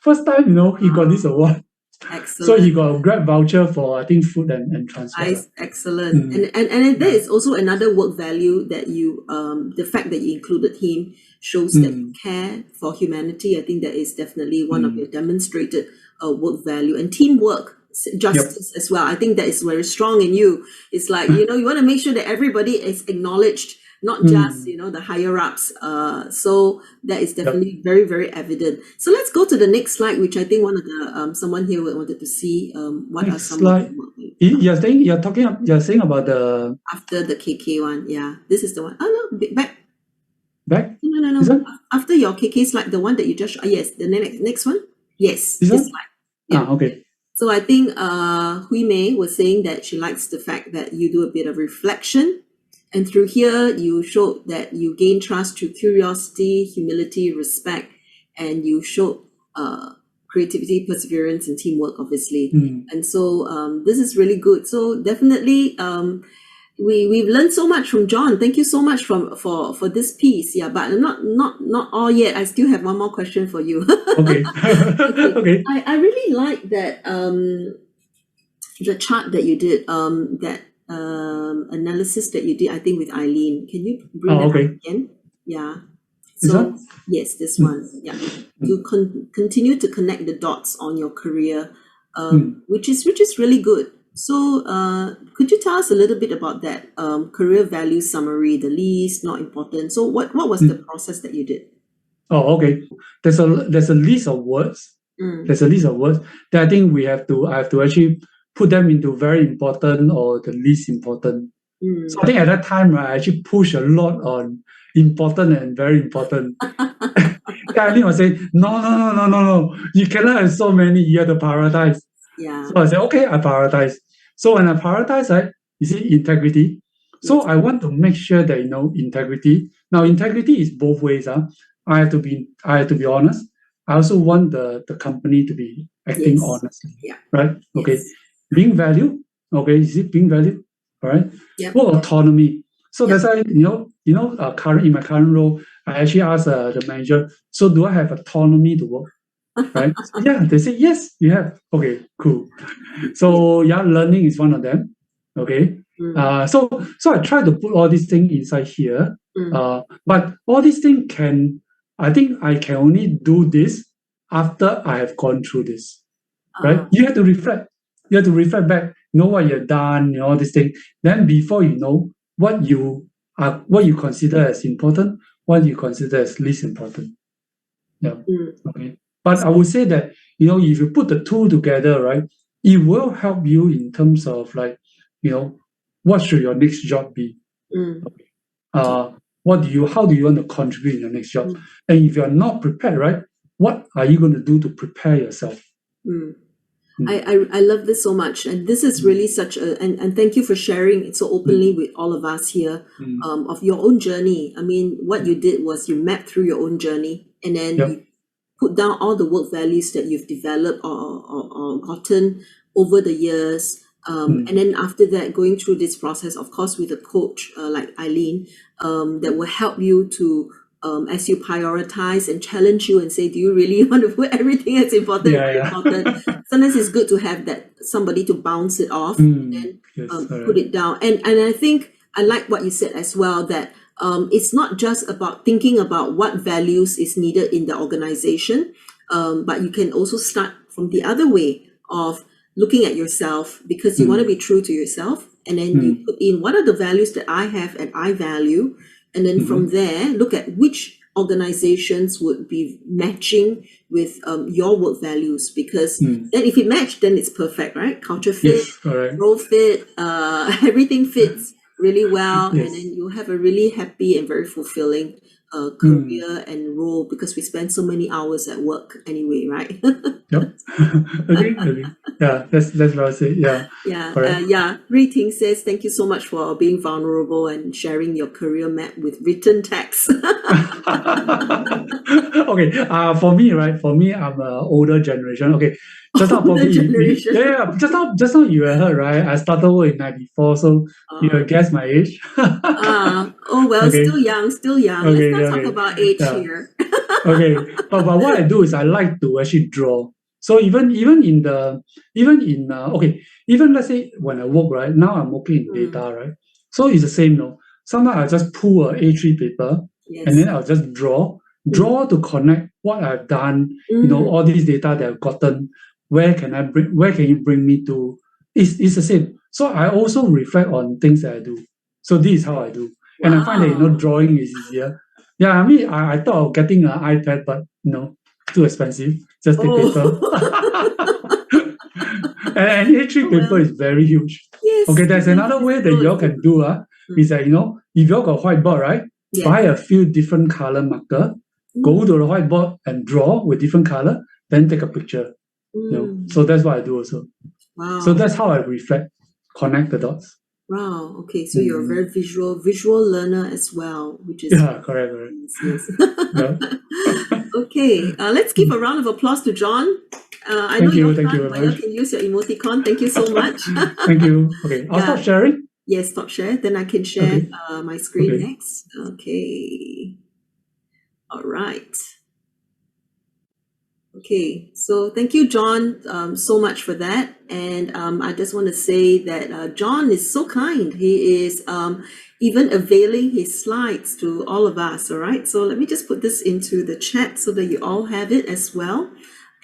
first time, he got this Ah, award. So he excellent. got a Grab voucher for, I think, food and transport. Nice, excellent. Mm, And there yeah. is also another work value that the fact that you included him shows that you Mm, care for humanity. I think that is definitely one of your mm, demonstrated work value and teamwork, yep. justice as well. I think that is very strong in you. It's like, you want to make sure that everybody is acknowledged, not just, Mm, the higher ups. So that is yep. definitely very, very evident. So let's go to the next slide, which I think one of the, someone here wanted to see, what are Next some of the slide. work You're saying about the after the KK one. Yeah, this is the one. Oh no, back. back? This No. one? After your KK slide, the one that you just, yes, the next one. Yes, This this one? slide. Yeah. Okay. So I think Hui Mei was saying that she likes the fact that you do a bit of reflection. And through here, you showed that you gain trust through curiosity, humility, respect, and you showed creativity, perseverance, and teamwork, obviously. Mm. And so this is really good. So definitely, we've learned so much from John. Thank you so much for this piece. Yeah, but not all yet. I still have one more question for you. Okay. Okay, Okay. I really like that the chart that you did, that analysis that you did, I think with Eileen. Can you bring Oh, that up okay. again? Yeah. This So one? yes, this Mm, one. Yeah. To mm, continue to connect the dots on your career, mm, which is really good. So could you tell us a little bit about that career value summary, the least, not important? So what was the mm. process that you did? Oh, okay. There's a list of words. Mm, There's a list of words that I think I have to actually put them into very important or the least important. So I mm. think at that time, right, I actually push a lot on important and very important. Kylie was saying, no. You cannot have so many. You have to prioritize. So Yeah. I said, okay, I prioritize. So when I prioritize, right, you see integrity. So Yes. I want to make sure that integrity. Now integrity is both ways. I have to be honest. I also want the company to be acting Yes. honestly. Yeah. Right? Okay. Yes. Being valued. Okay, is it being valued? All right. Yep. What autonomy? So Yep. that's why current in my current role, I actually asked the manager. So do I have autonomy to work? Right? Yeah, they say yes, you have. Okay, cool. Yeah. So yeah, learning is one of them. Okay. Mm, So I try to put all these things inside here. mm. But all these things I think I can only do this after I have gone through this. Right? Uh, You have to reflect. You have to reflect back, know what you've done, all these things. Then before you know what you consider as important, what you consider as least important. Yeah. mm. Okay. But I would say that, if you put the two together, right, it will help you in terms of like, what should your next job be? Mm. Uh, how do you want to contribute in the next job? And if you're not prepared, right, what are you going to do to prepare yourself? I love this so much, and this is really such a and thank you for sharing it so openly with all of us here of your own journey. I mean, what you did was you mapped through your own journey, and then you put down all the work values that you've developed or gotten over the years. And then after that, going through this process, of course, with a coach like Eileen, that will help you to, as you prioritize and challenge you and say, do you really want to put everything that's important? Important? Sometimes it's good to have that somebody to bounce it off and then put it down. And I think I like what you said as well, that it's not just about thinking about what values is needed in the organization, but you can also start from the other way of looking at yourself, because you want to be true to yourself, and then you put in what are the values that I have and I value, and then from there look at which organizations would be matching with your work values, because then if it matched, then it's perfect, right? Culture fit, role fit, everything fits really well, and then you have a really happy and very fulfilling career and role, because we spend so many hours at work anyway, right? Okay. Yeah, that's well said. Ray Ting says, thank you so much for being vulnerable and sharing your career map with written text. Okay, for me, I'm an older generation. Okay, just now probably just now you heard, right? I started work in 94, so you will guess my age. Still young. Let's not talk about age here. Okay, but what I do is I like to actually draw. So even let's say when I work, right, now I'm working in data, right? So it's the same, no? Sometimes I just pull a A3 paper and then I'll just draw to connect what I've done, all these data that I've gotten. Where can you bring me to? It's the same. So I also reflect on things that I do. So this is how I do. And I find that, drawing is easier. Yeah, I mean, I thought of getting an iPad, but too expensive. Just the paper. and A3 paper is very huge. Yes, okay, there's another way that you all can do. Is that, if you all got whiteboard, right? Buy a few different color marker, go to the whiteboard and draw with different color, then take a picture. So that's what I do also. Wow. So that's how I reflect, connect the dots. Wow. Okay. So you're a very visual learner as well, which is correct. Yes. Okay. Let's give a round of applause to John. I know you're fun, but you can use your emoticon. Thank you so much. Thank you. Okay. I'll stop sharing. Yes, stop share. Then I can share my screen next. Okay. All right. Okay, so thank you, John, so much for that. And I just want to say that John is so kind. He is even availing his slides to all of us, all right? So let me just put this into the chat so that you all have it as well,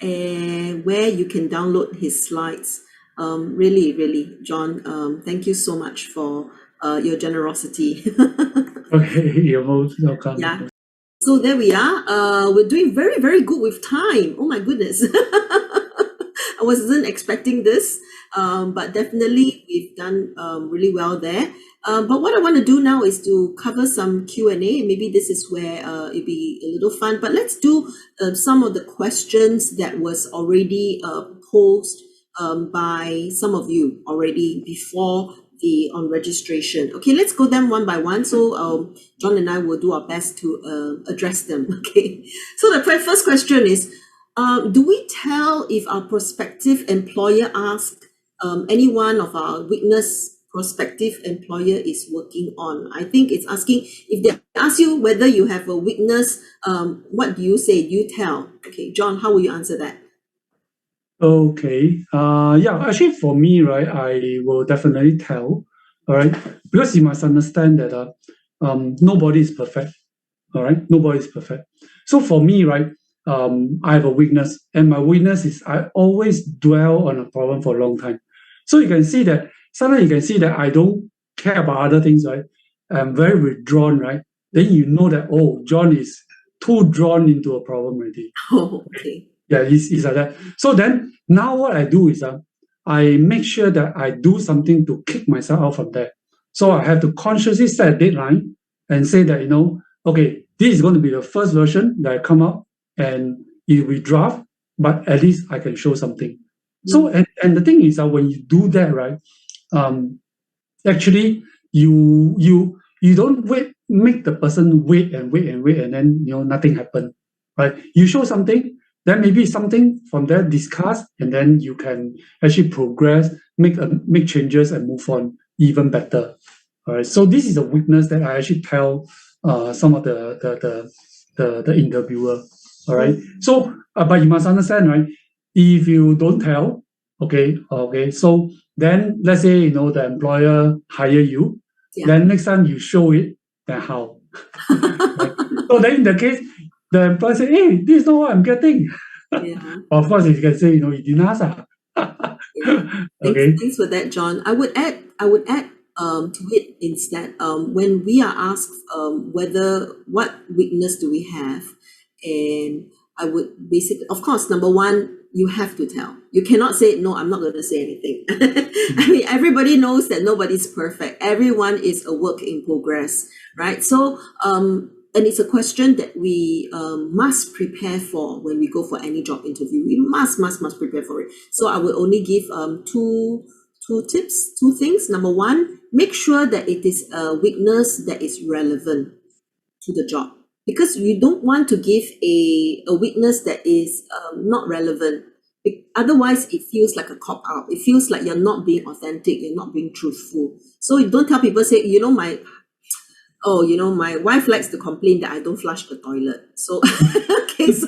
and where you can download his slides. Really, John, thank you so much for your generosity. Okay, you're most welcome. Yeah. So there we are. We're doing very, very good with time. Oh my goodness. I wasn't expecting this, but definitely we've done really well there. But what I want to do now is to cover some Q&A. Maybe this is where it'll be a little fun, but let's do some of the questions that was already posed by some of you already before on registration. Okay, let's go them one by one. So John and I will do our best to address them. Okay, so the first question is, do we tell if our prospective employer asks any one of our witness prospective employer is working on? I think it's asking, if they ask you whether you have a witness, what do you say? Do you tell? Okay, John, how will you answer that? Okay. Actually for me, right, I will definitely tell, all right, because you must understand that nobody is perfect, all right, nobody is perfect. So for me, right, I have a weakness, and my weakness is I always dwell on a problem for a long time. So you can see that, sometimes you can see that I don't care about other things, right? I'm very withdrawn, right? Then you know that, oh, John is too drawn into a problem already. Oh, okay. Yeah, it's like that. So then, now what I do is I make sure that I do something to kick myself out from there. So I have to consciously set a deadline, and say that, okay, this is going to be the first version that I come up, and it will be draft, but at least I can show something. So, and the thing is that when you do that, right, actually you don't make the person wait and wait and wait, and then nothing happened, right? You show something, then maybe something from there discuss, and then you can actually progress, make changes, and move on even better. All right. So this is a weakness that I actually tell some of the interviewer. All right. So, but you must understand, right? If you don't tell, okay. So then let's say the employer hire you. Yeah. Then next time you show it, then how? Right? So then in the case, the employer say, "Hey, this is not what I'm getting." Yeah. Of course, if you can say, you didn't ask. Yeah. Okay. Thanks for that, John. I would add to it instead. When we are asked whether what weakness do we have, and I would basically, of course, number one, you have to tell. You cannot say no. I'm not going to say anything. I mean, everybody knows that nobody's perfect. Everyone is a work in progress, right? So, and it's a question that we must prepare for when we go for any job interview. We must prepare for it. So I will only give two tips, two things. Number one, make sure that it is a weakness that is relevant to the job, because you don't want to give a weakness that is not relevant. Otherwise, it feels like a cop out. It feels like you're not being authentic. You're not being truthful. So you don't tell people, say, my wife likes to complain that I don't flush the toilet. So, okay, so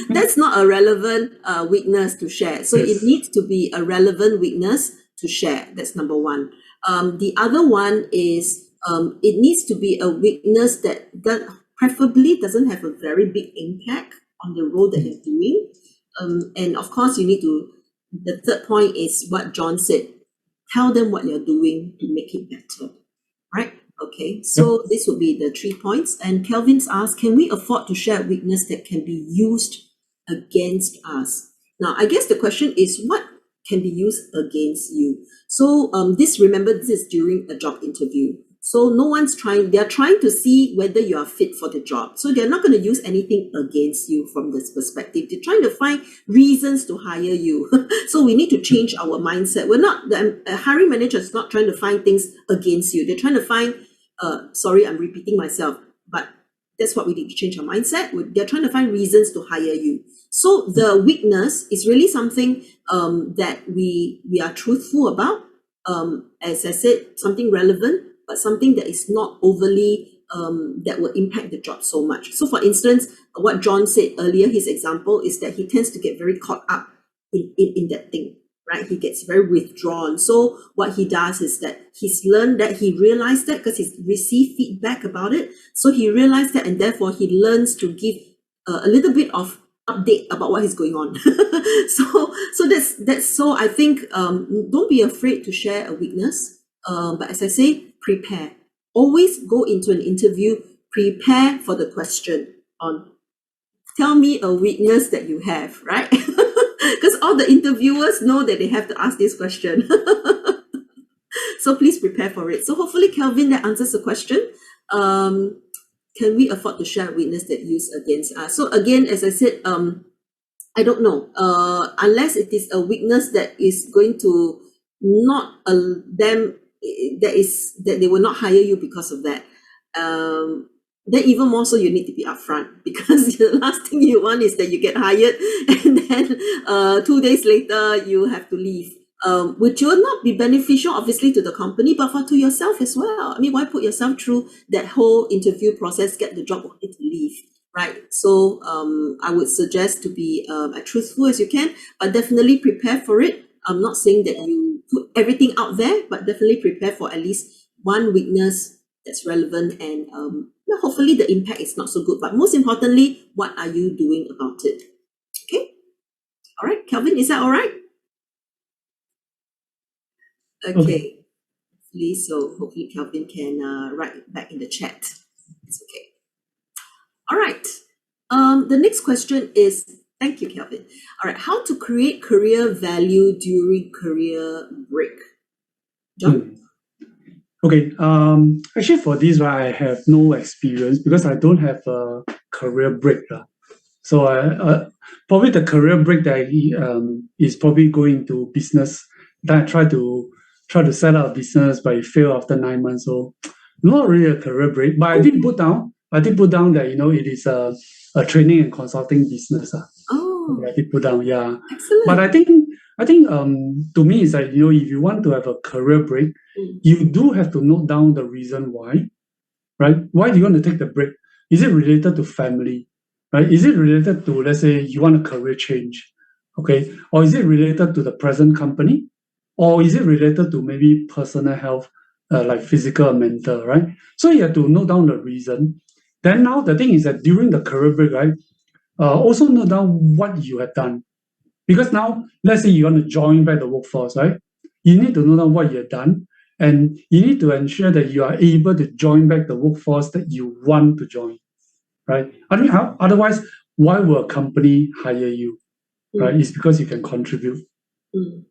that's not a relevant weakness to share. So Yes. it needs to be a relevant weakness to share. That's number one. The other one is it needs to be a weakness that preferably doesn't have a very big impact on the role that you're doing. And of course, the third point is what John said. Tell them what you're doing to make it better, right? Okay, so this would be the 3 points. And Kelvin's asked, can we afford to share a weakness that can be used against us? Now, I guess the question is, what can be used against you? So this is during a job interview. So they're trying to see whether you are fit for the job. So they're not going to use anything against you from this perspective. They're trying to find reasons to hire you. So we need to change our mindset. The hiring manager is not trying to find things against you. They're trying to find, sorry, I'm repeating myself, but that's what we need to change our mindset. They're trying to find reasons to hire you. So the weakness is really something that we are truthful about. As I said, something relevant, but something that is not overly that will impact the job so much. So for instance, what John said earlier, his example is that he tends to get very caught up in that thing, right? He gets very withdrawn. So what he does is that he realized that because he's received feedback about it. So he realized that, and therefore he learns to give a little bit of update about what is going on. So I think don't be afraid to share a weakness. But as I say, prepare. Always go into an interview, prepare for the question on, tell me a weakness that you have, right? Because all the interviewers know that they have to ask this question. So please prepare for it. So hopefully, Kelvin, that answers the question. Can we afford to share a weakness that used against us? So again, as I said, I don't know. Unless it is a weakness that is going to not that they will not hire you because of that. Then even more so, you need to be upfront, because the last thing you want is that you get hired and then 2 days later you have to leave, which will not be beneficial, obviously, to the company, but to yourself as well. I mean, why put yourself through that whole interview process, get the job, only to leave, right? So I would suggest to be as truthful as you can, but definitely prepare for it. I'm not saying that you put everything out there, but definitely prepare for at least one weakness that's relevant, and hopefully the impact is not so good. But most importantly, what are you doing about it? Okay. All right, Kelvin, is that all right? Okay. Hopefully Kelvin can write back in the chat. It's okay. All right. The next question is, thank you, Kelvin. All right, how to create career value during career break? John? Okay. Actually, for this, right, I have no experience because I don't have a career break. So probably the career break that is probably going to business. Then I try to set up a business, but it failed after 9 months. So not really a career break, but I did put down that it is a training and consulting business. Oh, Okay, I did put down, yeah. But excellent. I think to me it's like if you want to have a career break, you do have to note down the reason why, right? Why do you want to take the break? Is it related to family, right? Is it related to, let's say, you want a career change, okay? Or is it related to the present company? Or is it related to maybe personal health, like physical and mental, right? So you have to note down the reason. Then now the thing is that during the career break, right, also note down what you have done. Because now, let's say you want to join back the workforce, right? You need to know what you've done, and you need to ensure that you are able to join back the workforce that you want to join, right? I mean, otherwise, why will a company hire you, right? Mm, It's because you can contribute, mm.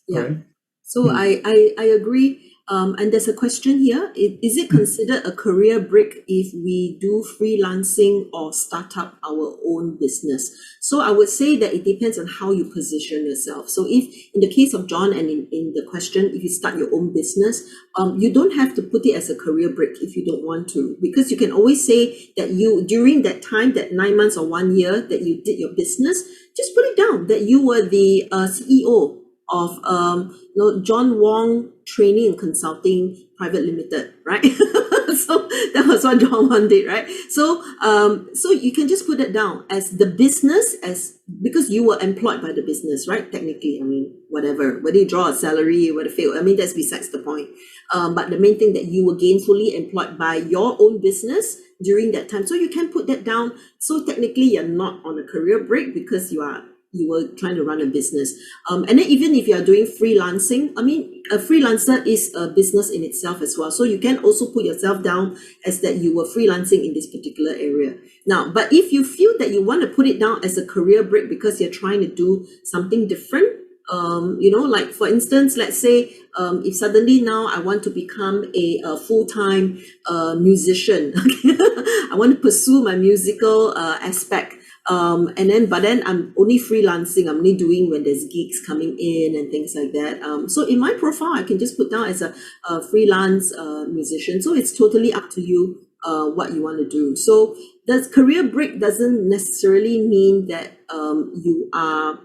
Yeah. right? So Mm, I agree. And there's a question here. Is it mm. considered a career break if we do freelancing or start up our own business? So I would say that it depends on how you position yourself. So if in the case of John and in the question, if you start your own business, you don't have to put it as a career break if you don't want to, because you can always say that you during that time, that 9 months or 1 year that you did your business, just put it down that you were the CEO of John Wong Training and Consulting Private Limited, right? So that was what John Wong did, right? So you can just put it down as the business, as because you were employed by the business, right? Technically, I mean, whatever, whether you draw a salary, whether fail, I mean, that's besides the point. But the main thing that you were gainfully employed by your own business during that time, so you can put that down. So technically, you're not on a career break because you were trying to run a business. And then even if you are doing freelancing, I mean, a freelancer is a business in itself as well. So you can also put yourself down as that you were freelancing in this particular area. Now, but if you feel that you want to put it down as a career break because you're trying to do something different, like for instance, let's say if suddenly now I want to become a full-time musician, I want to pursue my musical aspect. But then I'm only freelancing. I'm only doing when there's gigs coming in and things like that. So in my profile, I can just put down as a freelance musician. So it's totally up to you what you want to do. So the career break doesn't necessarily mean that you are,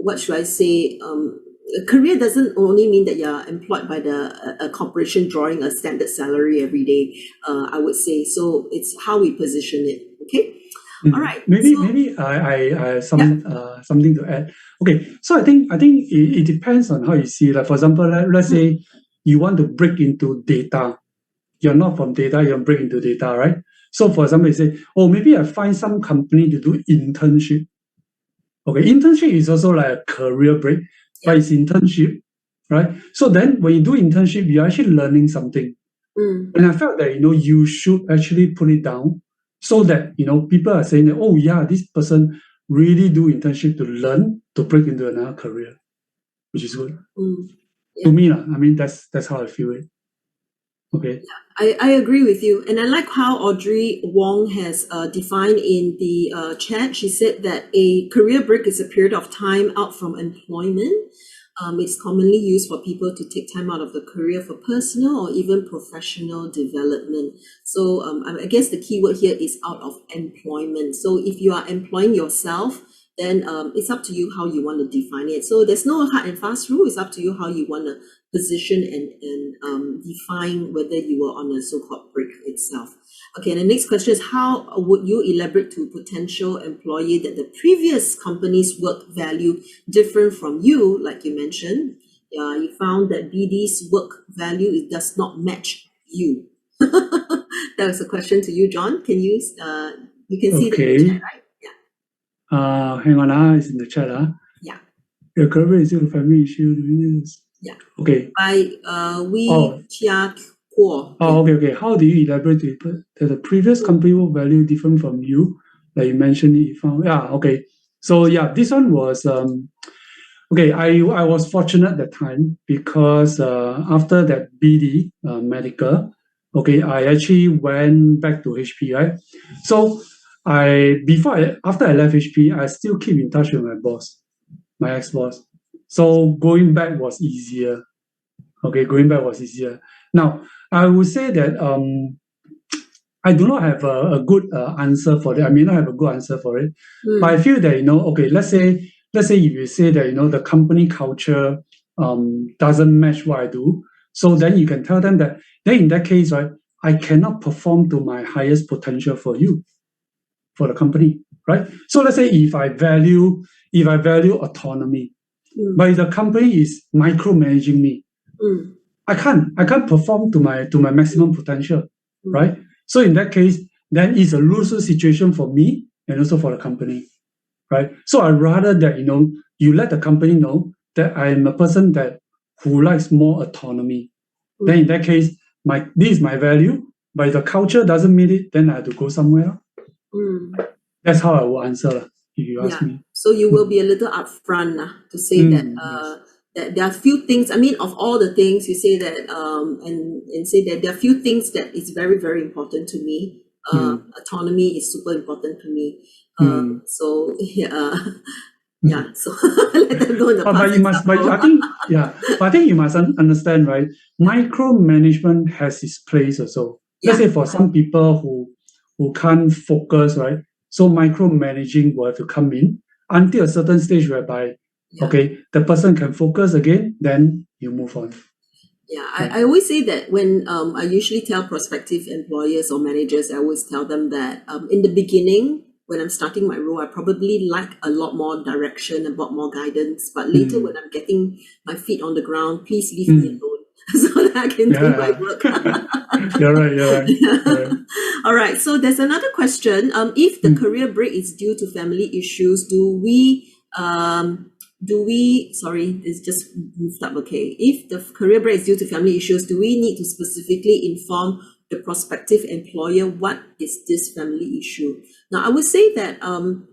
what should I say? A career doesn't only mean that you're employed by a corporation drawing a standard salary every day. I would say so. It's how we position it. Okay. All right. Maybe So I have yeah. something to add. Okay, so I think it depends on how you see it. Like for example, let's say you want to break into data. You're not from data, you're break into data, right? So for example, you say, oh, maybe I find some company to do internship. Okay, internship is also like a career break, but Yeah. it's internship, right? So then when you do internship, you're actually learning something. Mm. And I felt that you should actually put it down so that people are saying that, oh yeah, this person really do internship to learn to break into another career, which is good Mm. to Yeah. me. I mean, that's how I feel it. Okay. I agree with you. And I like how Audrey Wong has defined in the chat. She said that a career break is a period of time out from employment. It's commonly used for people to take time out of the career for personal or even professional development. So I guess the key word here is out of employment. So if you are employing yourself, then it's up to you how you want to define it. So there's no hard and fast rule. It's up to you how you want to position and define whether you were on a so-called break itself. Okay, and the next question is, how would you elaborate to potential employee that the previous company's work value different from you, like you mentioned? You found that BD's work value, it does not match you. That was a question to you, John. You can see that in the chat, Okay. right? Yeah. Hang on. It's in the chat. Yeah. Your career is a family issue. Yeah. Okay. By Oh, Wee Chia Kuo. Yeah. okay. How do you elaborate to people that the previous company work value different from you? Like you mentioned, it you found. Yeah, okay. So yeah, this one was okay, I was fortunate that time because after that BD medical, okay, I actually went back to HP, right? So after I left HP, I still keep in touch with my boss, my ex-boss. So going back was easier. Okay, going back was easier. Now, I would say that I do not have a good answer for that. I may not have a good answer for it, but I feel that okay, let's say if you say that the company culture doesn't match what I do, so then you can tell them that then in that case, right, I cannot perform to my highest potential for you, for the company, right? So let's say if I value autonomy, but if the company is micromanaging me, I can't perform to my maximum potential, right? So in that case, then it's a lose-lose situation for me and also for the company, right? So I rather that you let the company know that I am a person who likes more autonomy. Then in that case, this is my value, but if the culture doesn't meet it, then I have to go somewhere. That's how I will answer if you ask me. So you will be a little upfront to say that Yes. that there are few things. I mean, of all the things you say that and say that there are few things that is very very important to me. Autonomy is super important to me. So yeah, so let them know in the But past you must, but I think, yeah, but I think you must understand, right? Micromanagement has its place also. Let's say for some people who can't focus, right? So micromanaging will have to come in until a certain stage whereby, okay, the person can focus again, then you move on. Yeah, I always say that when I usually tell prospective employers or managers, I always tell them that in the beginning, when I'm starting my role, I probably like a lot more direction, a lot more guidance. But later, when I'm getting my feet on the ground, please leave me alone so that I can do my work. You're right. All right. So there's another question. If the career break is due to family issues, sorry, it's just moved up. Okay. If the career break is due to family issues, do we need to specifically inform the prospective employer what is this family issue? Now, I would say that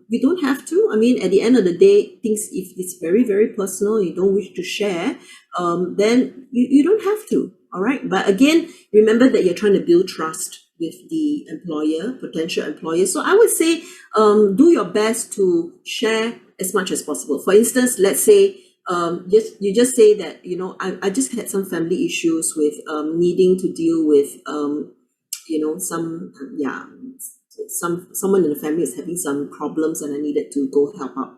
you don't have to. I mean, at the end of the day, things, if it's very, very personal, you don't wish to share, then you don't have to. All right. But again, remember that you're trying to build trust with the employer, potential employer. So I would say do your best to share as much as possible. For instance, let's say you just say that I just had some family issues with needing to deal with someone in the family is having some problems and I needed to go help out.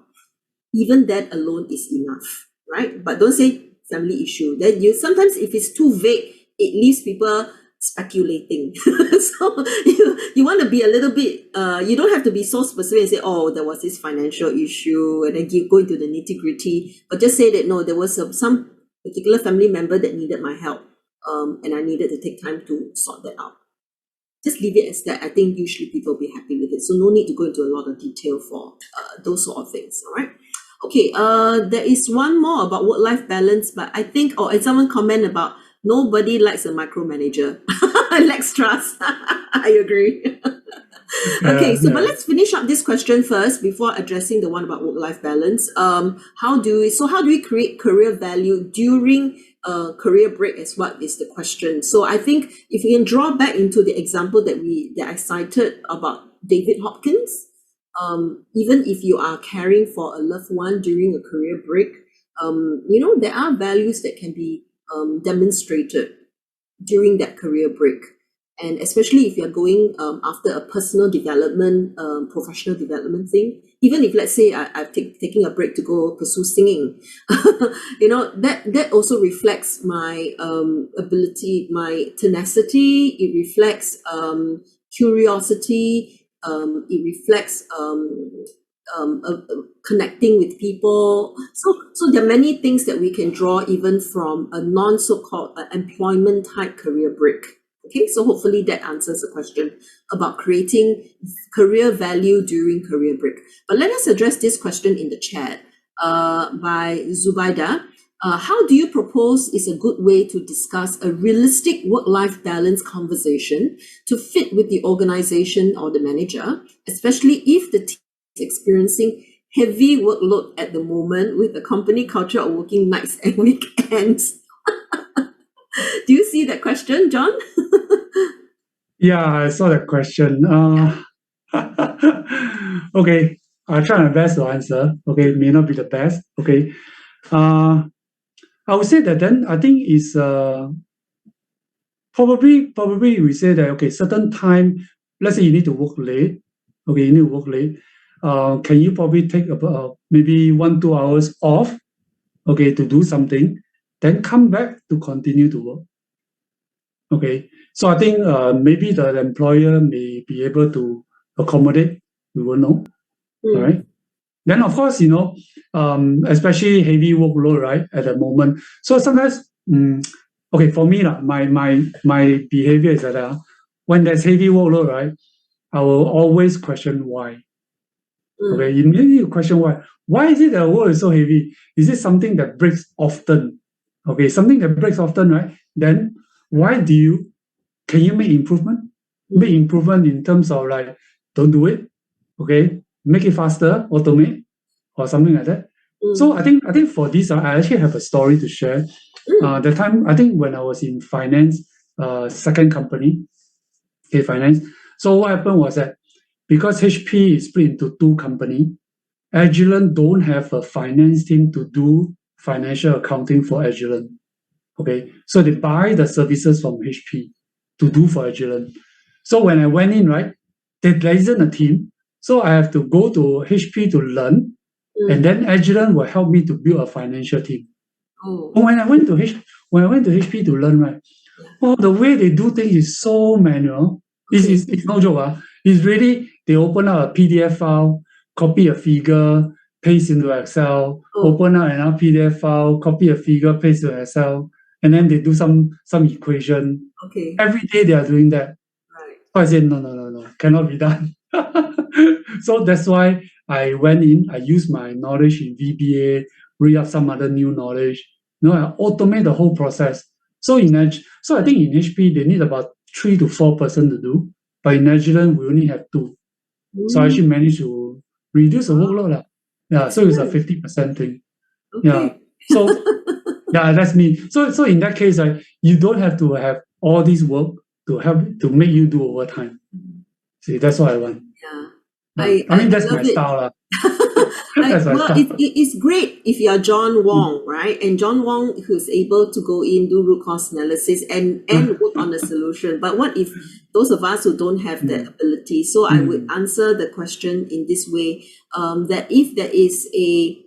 Even that alone is enough, right? But don't say family issue. Then sometimes if it's too vague, it leaves people speculating. So you want to be a little bit you don't have to be so specific and say, oh, there was this financial issue, and then you go into the nitty-gritty, but just say that no, there was some particular family member that needed my help, and I needed to take time to sort that out. Just leave it as that. I think usually people will be happy with it, so no need to go into a lot of detail for those sort of things. All right. Okay, there is one more about work-life balance, but I think, and someone comment about nobody likes a micromanager. Lacks trust. I agree. Okay, but let's finish up this question first before addressing the one about work-life balance. How do we create career value during career break is what is the question. So I think if we can draw back into the example that I cited about David Hopkins, even if you are caring for a loved one during a career break, there are values that can be demonstrated during that career break. And especially if you're going after a personal development, professional development thing, even if let's say I've taking a break to go pursue singing, that also reflects my ability, my tenacity. It reflects curiosity. It reflects connecting with people. So there are many things that we can draw even from a non so-called employment type career break. Okay, so hopefully that answers the question about creating career value during career break. But let us address this question in the chat by Zubaida. How do you propose is a good way to discuss a realistic work-life balance conversation to fit with the organization or the manager, especially if the team is experiencing heavy workload at the moment with the company culture of working nights and weekends. Do you see that question, John? Yeah, I saw that question. Okay, I'll try my best to answer. Okay, it may not be the best. Okay, I would say that then I think is probably we say that okay, certain time. Let's say you need to work late. Okay, you need to work late. Can you probably take about maybe 1-2 hours off? Okay, to do something, then come back to continue to work. Okay, so I think maybe the employer may be able to accommodate. We will know. All right. Then of course, especially heavy workload, right, at the moment. So sometimes, okay, for me, my behavior is that when there's heavy workload, right, I will always question why. Okay, you need to question why. Why is it that the work is so heavy? Is it something that breaks often? Okay, something that breaks often, right? Then can you make improvement? Make improvement in terms of like, don't do it. Okay, make it faster, automate, or something like that. So I think for this, I actually have a story to share. The time I think when I was in finance, second company, okay, finance. So what happened was that because HP is split into two companies, Agilent don't have a finance team to do financial accounting for Agilent. Okay, so they buy the services from HP to do for Agilent. So when I went in, right, there isn't a team. So I have to go to HP to learn, and then Agilent will help me to build a financial team. When I went to HP to learn, right, the way they do things is so manual. It's no joke. It's really they open up a PDF file, copy a figure, paste into Excel, open up another PDF file, copy a figure, paste into Excel, and then they do some equation. Every day they are doing that. So I said, no, cannot be done. So that's why I went in, I used my knowledge in VBA, read up some other new knowledge. I automate the whole process. So I think in HP they need about 3 to 4 person to do, but in Agilent we only have 2. So I actually managed to reduce the workload. Yeah, so it's a 50% thing. Yeah. So yeah, that's me. So in that case, you don't have to have all this work to make you do overtime. See, that's what I want. Yeah. I mean, that's my style. That's my style. It's great if you're John Wong, right? And John Wong who's able to go in, do root cause analysis and work on the solution. But what if those of us who don't have that ability? So I would answer the question in this way, that if there is a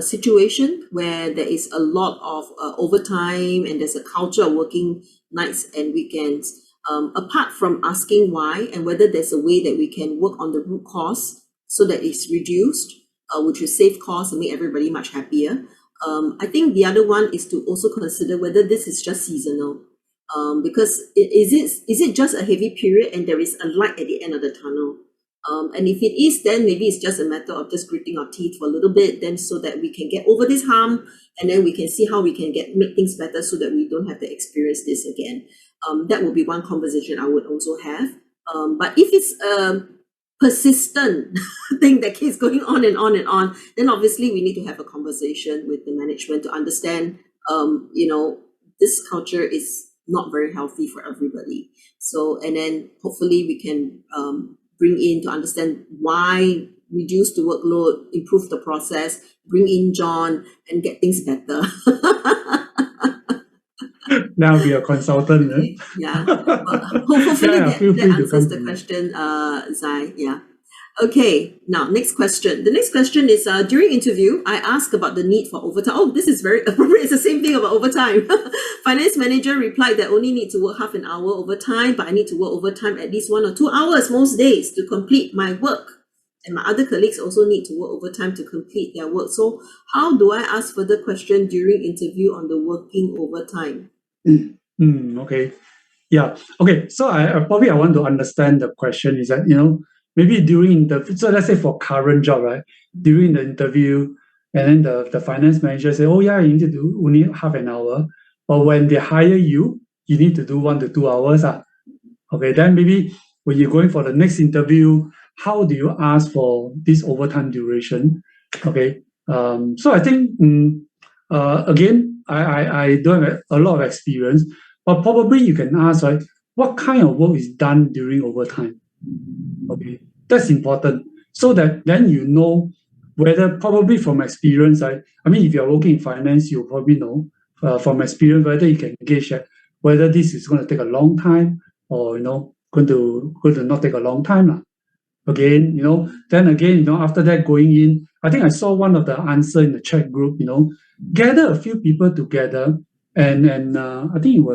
situation where there is a lot of overtime and there's a culture of working nights and weekends, apart from asking why and whether there's a way that we can work on the root cause so that it's reduced, which will save costs and make everybody much happier. I think the other one is to also consider whether this is just seasonal. Because is it just a heavy period and there is a light at the end of the tunnel? And if it is, then maybe it's just a matter of just gritting our teeth for a little bit, then so that we can get over this hump, and then we can see how we can make things better so that we don't have to experience this again. That would be one conversation I would also have. But if it's a persistent thing that keeps going on and on and on, then obviously we need to have a conversation with the management to understand, this culture is not very healthy for everybody. So, and then hopefully we can bring in to understand why, reduce the workload, improve the process, bring in John and get things better. Now be a consultant. Okay. Yeah. Hopefully that answers the question, Zai. Yeah. Okay, now next question. The next question is, during interview, I asked about the need for overtime. Oh, this is very appropriate. It's the same thing about overtime. Finance manager replied that I only need to work half an hour overtime, but I need to work overtime at least 1 or 2 hours most days to complete my work. And my other colleagues also need to work overtime to complete their work. So how do I ask further question during interview on the working overtime? Okay. Yeah. Okay. So I want to understand the question is that, maybe during so let's say for current job, right? During the interview, and then the finance manager say, oh yeah, you need to do only half an hour. Or when they hire you, you need to do 1 to 2 hours. Okay, then maybe when you're going for the next interview, how do you ask for this overtime duration? Okay. So I think again, I don't have a lot of experience, but probably you can ask, right, what kind of work is done during overtime? Okay, that's important. So that then you know whether, probably from experience, I mean, if you're working in finance, you probably know from experience whether you can gauge that whether this is going to take a long time, or going to not take a long time lah. Again, then again, after that, going in, I think I saw one of the answer in the chat group, gather a few people together, and I think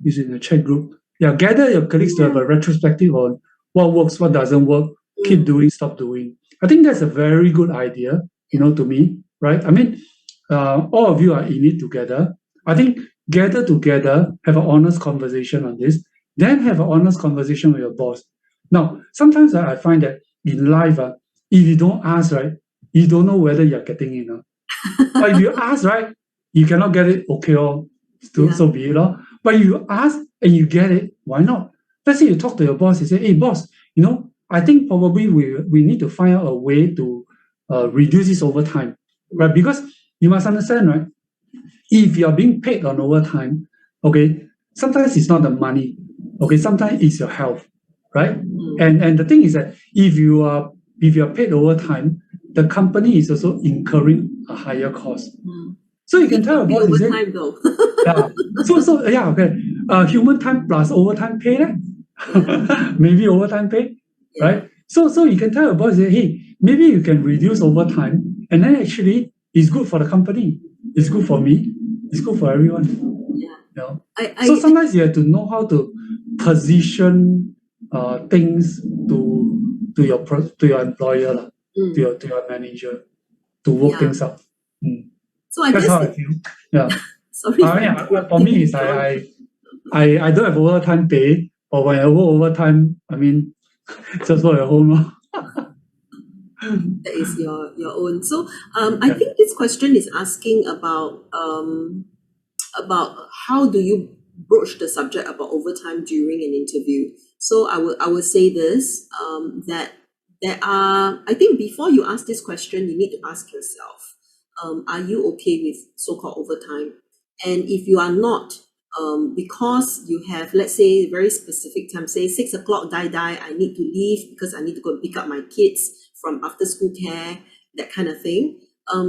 is in the chat group. Yeah, gather your colleagues to have a retrospective on what works, what doesn't work, keep doing, stop doing. I think that's a very good idea, to me, right? I mean, all of you are in it together. I think gather together, have an honest conversation on this, then have an honest conversation with your boss. Now, sometimes I find that in life, if you don't ask, right, you don't know whether you're getting in. But if you ask, right, you cannot get it, okay, so be it. But you ask and you get it, why not? Let's say you talk to your boss, you say, hey, boss, I think probably we need to find out a way to reduce this overtime, right? Because you must understand, right, if you're being paid on overtime, okay, sometimes it's not the money, okay, sometimes it's your health, right? And the thing is that if you're paid overtime, the company is also incurring a higher cost. So you can tell your boss, you say, overtime though. yeah. So yeah, okay. Human time plus overtime pay, right? Maybe overtime pay, right? So you can tell your boss, hey, maybe you can reduce overtime, and then actually it's good for the company, it's good for me, it's good for everyone. So sometimes you have to know how to position things to your employer, to your manager, to work things out. So I That's guess how I feel. Yeah. Sorry. For me, is I don't have overtime pay, or when I work overtime, I mean, just work at home. That is your own. So I think this question is asking about how do you broach the subject about overtime during an interview. So I would say this, that there are, I think before you ask this question, you need to ask yourself, are you okay with so-called overtime? And if you are not, because you have, let's say, very specific time, say 6 o'clock, die, I need to leave because I need to go and pick up my kids from after school care, that kind of thing,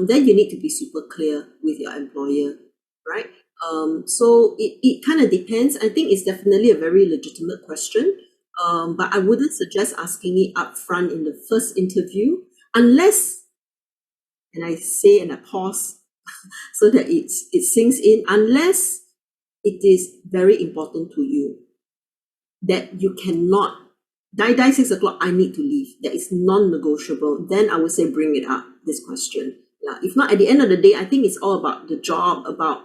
then you need to be super clear with your employer, right? So it kind of depends. I think it's definitely a very legitimate question, but I wouldn't suggest asking it up front in the first interview, unless, and I say and I pause so that it sinks in, unless it is very important to you that you cannot, die 6 o'clock, I need to leave, that is non-negotiable, then I would say bring it up, this question. If not, at the end of the day, I think it's all about the job, about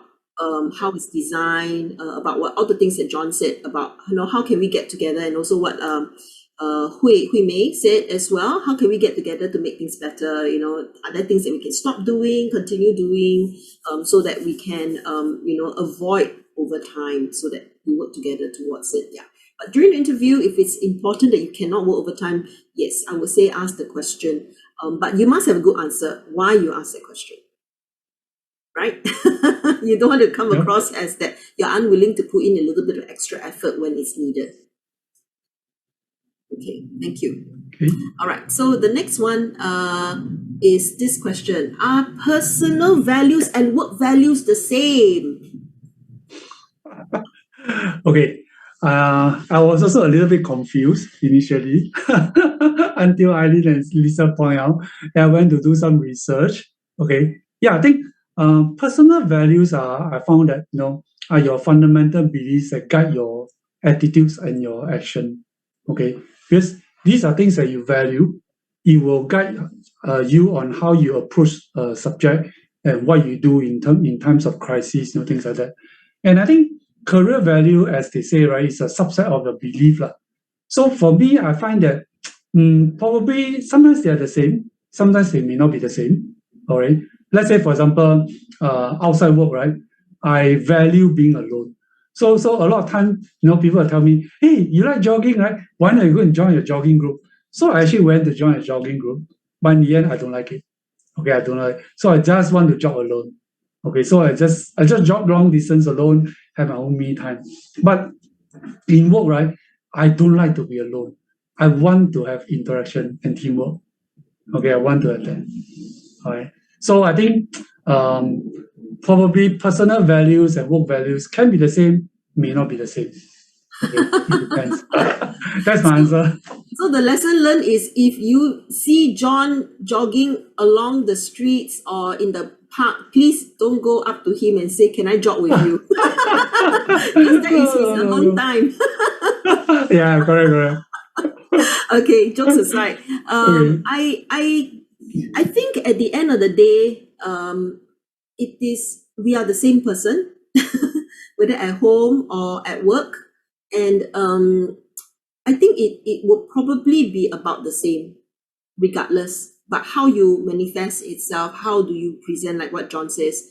how it's designed, about what all the things that John said about, how can we get together, and also what Hui Mei said as well, how can we get together to make things better, are there things that we can stop doing, continue doing, so that we can avoid overtime, so that we work together towards it. But during the interview, if it's important that you cannot work overtime, yes, I would say ask the question, but you must have a good answer why you ask the question, right? You don't want to come across as that you're unwilling to put in a little bit of extra effort when it's needed. Okay, thank you. Okay. All right, so the next one is this question: are personal values and work values the same? Okay. I was also a little bit confused initially until Eileen and Lisa point out that I went to do some research. Okay. Yeah, I think personal values I found that, are your fundamental beliefs that guide your attitudes and your action. Okay. Because these are things that you value. It will guide you on how you approach a subject and what you do in times of crisis, things like that. And I think career value, as they say, right, is a subset of the belief. So for me, I find that probably sometimes they are the same, sometimes they may not be the same. All right. Let's say, for example, outside work, right? I value being alone. So a lot of time, people will tell me, hey, you like jogging, right? Why not you go and join a jogging group? So I actually went to join a jogging group, but in the end, I don't like it. Okay, I don't like. So I just want to jog alone. Okay, so I just jog long distance alone, have my own me time. But in work, right, I don't like to be alone. I want to have interaction and teamwork. Okay, I want to have that. All right. So I think probably personal values and work values can be the same, may not be the same. Okay, it depends. That's my answer. So the lesson learned is if you see John jogging along the streets or in the park, please don't go up to him and say, "Can I jog with you?" Because that is his alone time. Yeah, correct. Okay, jokes aside, Okay. I think at the end of the day, it is we are the same person, whether at home or at work, and I think it would probably be about the same, regardless. But how you manifest itself, how do you present, like what John says.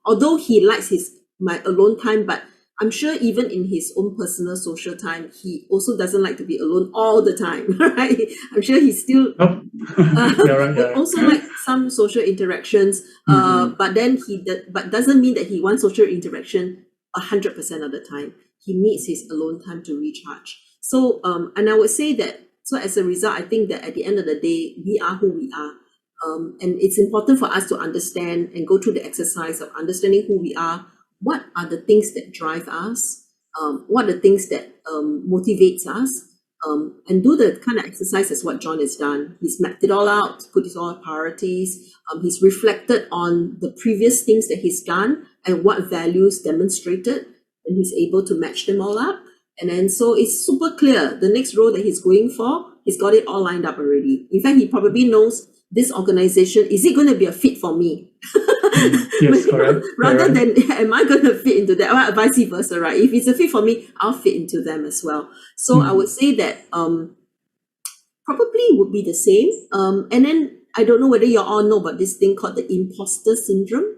Although he likes my alone time, but I'm sure even in his own personal social time, he also doesn't like to be alone all the time, right? I'm sure he still Oh. would also like some social interactions, but then but doesn't mean that he wants social interaction 100% of the time. He needs his alone time to recharge. So, and I would say that, so as a result, I think that at the end of the day, we are who we are. And it's important for us to understand and go through the exercise of understanding who we are. What are the things that drive us? What are the things that motivates us? And do the kind of exercise as what John has done. He's mapped it all out, put his all priorities. He's reflected on the previous things that he's done and what values demonstrated, and he's able to match them all up. And then so it's super clear. The next role that he's going for, he's got it all lined up already. In fact, he probably knows this organization, is it going to be a fit for me? Yes, correct. Rather than, am I going to fit into that? Or vice versa, right? If it's a fit for me, I'll fit into them as well. So I would say that probably would be the same. And then I don't know whether you all know about this thing called the imposter syndrome.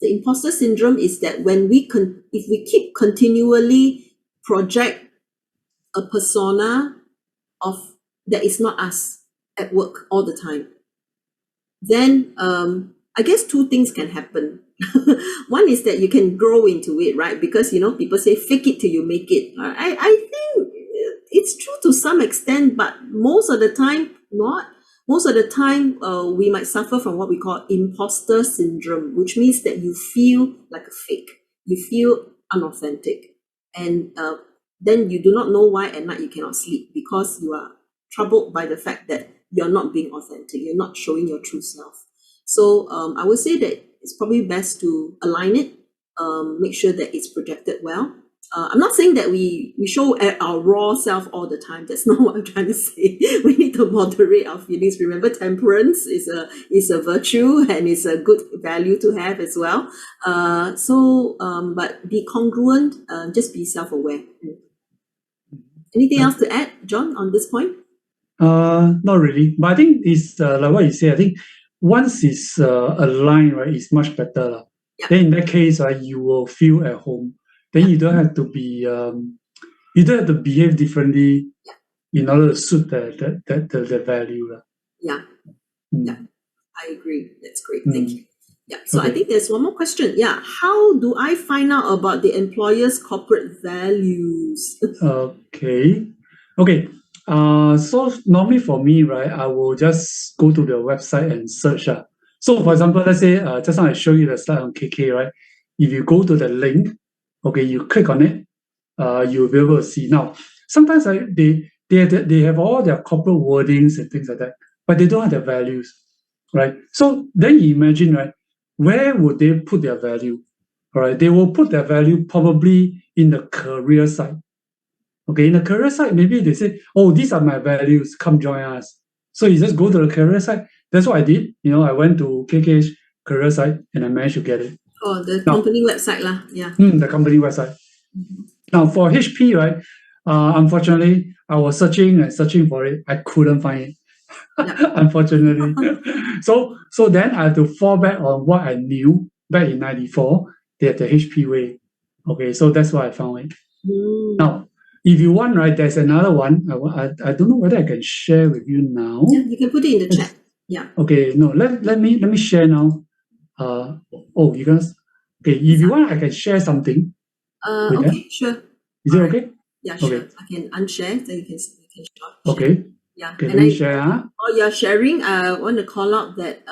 The imposter syndrome is that when if we keep continually project a persona of that is not us at work all the time, then I guess two things can happen. One is that you can grow into it, right? Because people say fake it till you make it. I think it's true to some extent, but most of the time not. Most of the time, we might suffer from what we call imposter syndrome, which means that you feel like a fake, you feel unauthentic, and then you do not know why at night you cannot sleep because you are troubled by the fact that you're not being authentic, you're not showing your true self. So I would say that it's probably best to align it, make sure that it's projected well. I'm not saying that we show our raw self all the time. That's not what I'm trying to say. We need to moderate our feelings. Remember, temperance is a virtue and it's a good value to have as well. But be congruent. Just be self-aware. Anything else to add, John, on this point? Not really, but I think it's like what you say. I think once it's aligned, right, it's much better. Yeah. Then in that case, right, you will feel at home. Then you don't have to be you don't have to behave differently in order to suit the value. Yeah. Yeah, I agree. That's great. Thank you. Yeah. So Okay. I think there's one more question. Yeah. How do I find out about the employer's corporate values? Okay. So normally for me, right, I will just go to the website and search. So for example, let's say just now I show you the slide on KK, right? If you go to the link, okay, you click on it, you'll be able to see. Now, sometimes they have all their corporate wordings and things like that, but they don't have their values, right? So then you imagine, right, where would they put their value? All right, they will put their value probably in the career side. Okay, in the career side, maybe they say, oh, these are my values, come join us. So you just go to the career side. That's what I did. I went to KKH career side and I managed to get it. Oh, the company website lah. Yeah. The company website. Now for HP, right, unfortunately, I was searching and searching for it. I couldn't find it. Unfortunately. So then I have to fall back on what I knew back in 94, that the HP way. Okay, so that's why I found it. Now, if you want, right, there's another one. I don't know whether I can share with you now. Yeah, you can put it in the chat. Yeah. Okay, no, let me share now. You guys. Okay, if you want, I can share something with them. Okay, sure. Is All it right. okay? Yeah, sure. Okay, I can unshare, then you can share. okay, Yeah, okay. and Let me share. while you're sharing, I want to call out that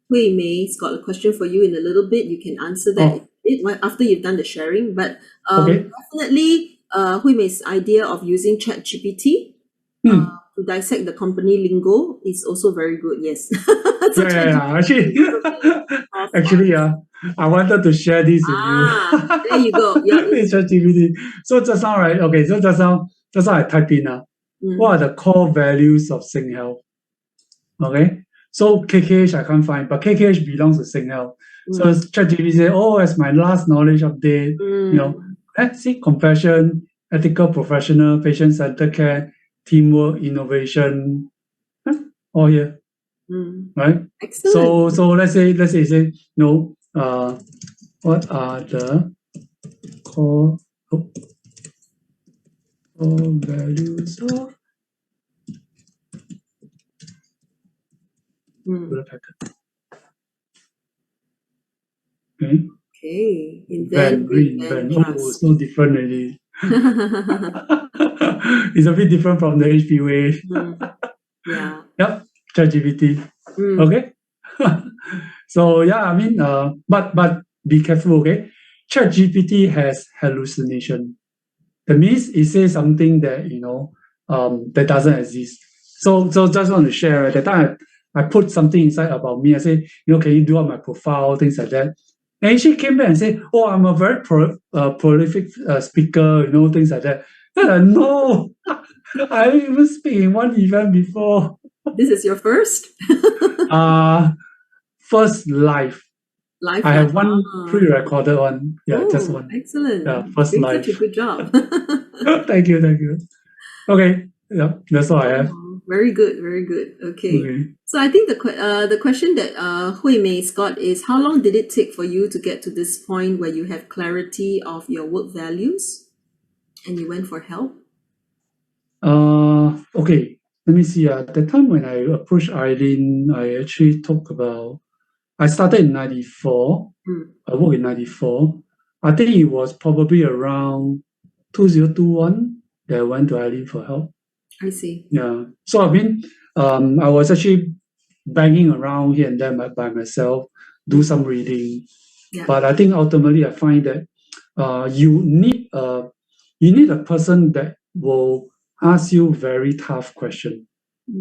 Hui Mei's got a question for you in a little bit. You can answer that Oh, after you've done the sharing. But okay. definitely, Hui Mei's idea of using ChatGPT Hmm. to dissect the company lingo is also very good. Yes. So Yeah. ChatGPT Actually, can also be cross on. actually, I wanted to share this with you. There you go. Yeah. It's ChatGPT. So just now, right? Okay. So just now I typed in what are the core values of SingHealth? Okay. So KKH I can't find, but KKH belongs to SingHealth. So Mm, ChatGPT say, oh, as my last knowledge update, mm, let's see, compassion, ethical, professional, patient-centered care, teamwork, innovation, all here, mm. right? Excellent. So let's say no. What are the core, oh, core values of Mm. Hewlett Packard? Okay. Okay. Invent, Invent, reinvent, reinvent. Oh, trust. so different already. It's a bit different from the HPUA. Mm, yeah. Yep, ChatGPT. Mm, Okay. So yeah, I mean, but be careful, okay? ChatGPT has hallucination. That means it says something that that doesn't exist. So just want to share. Right? That time I put something inside about me. I say, can you do up my profile, things like that. And she came back and said, "Oh, I'm a very prolific speaker, things like that." No, I didn't even speak in one event before. this is your first Uh First live. live I live. have one Ah. pre-recorded one. Yeah, just Oh, one. Yeah, excellent. first Doing live. such a good job. Thank you, thank you. Okay, yeah, that's all I have. Oh, very good, very good. Okay. Okay. So I think the question that Hui Mei's got is, how long did it take for you to get to this point where you have clarity of your work values and you went for help? Okay. Let me see. At the time when I approached Eileen, I actually talked about. I started in '94. Mm, I worked in '94. I think it was probably around 2021 that I went to Eileen for help. I see. Yeah. So I mean, I was actually banging around here and there by myself, do Mm, some reading. yeah. But I think ultimately I find that you need a person that will ask you very tough question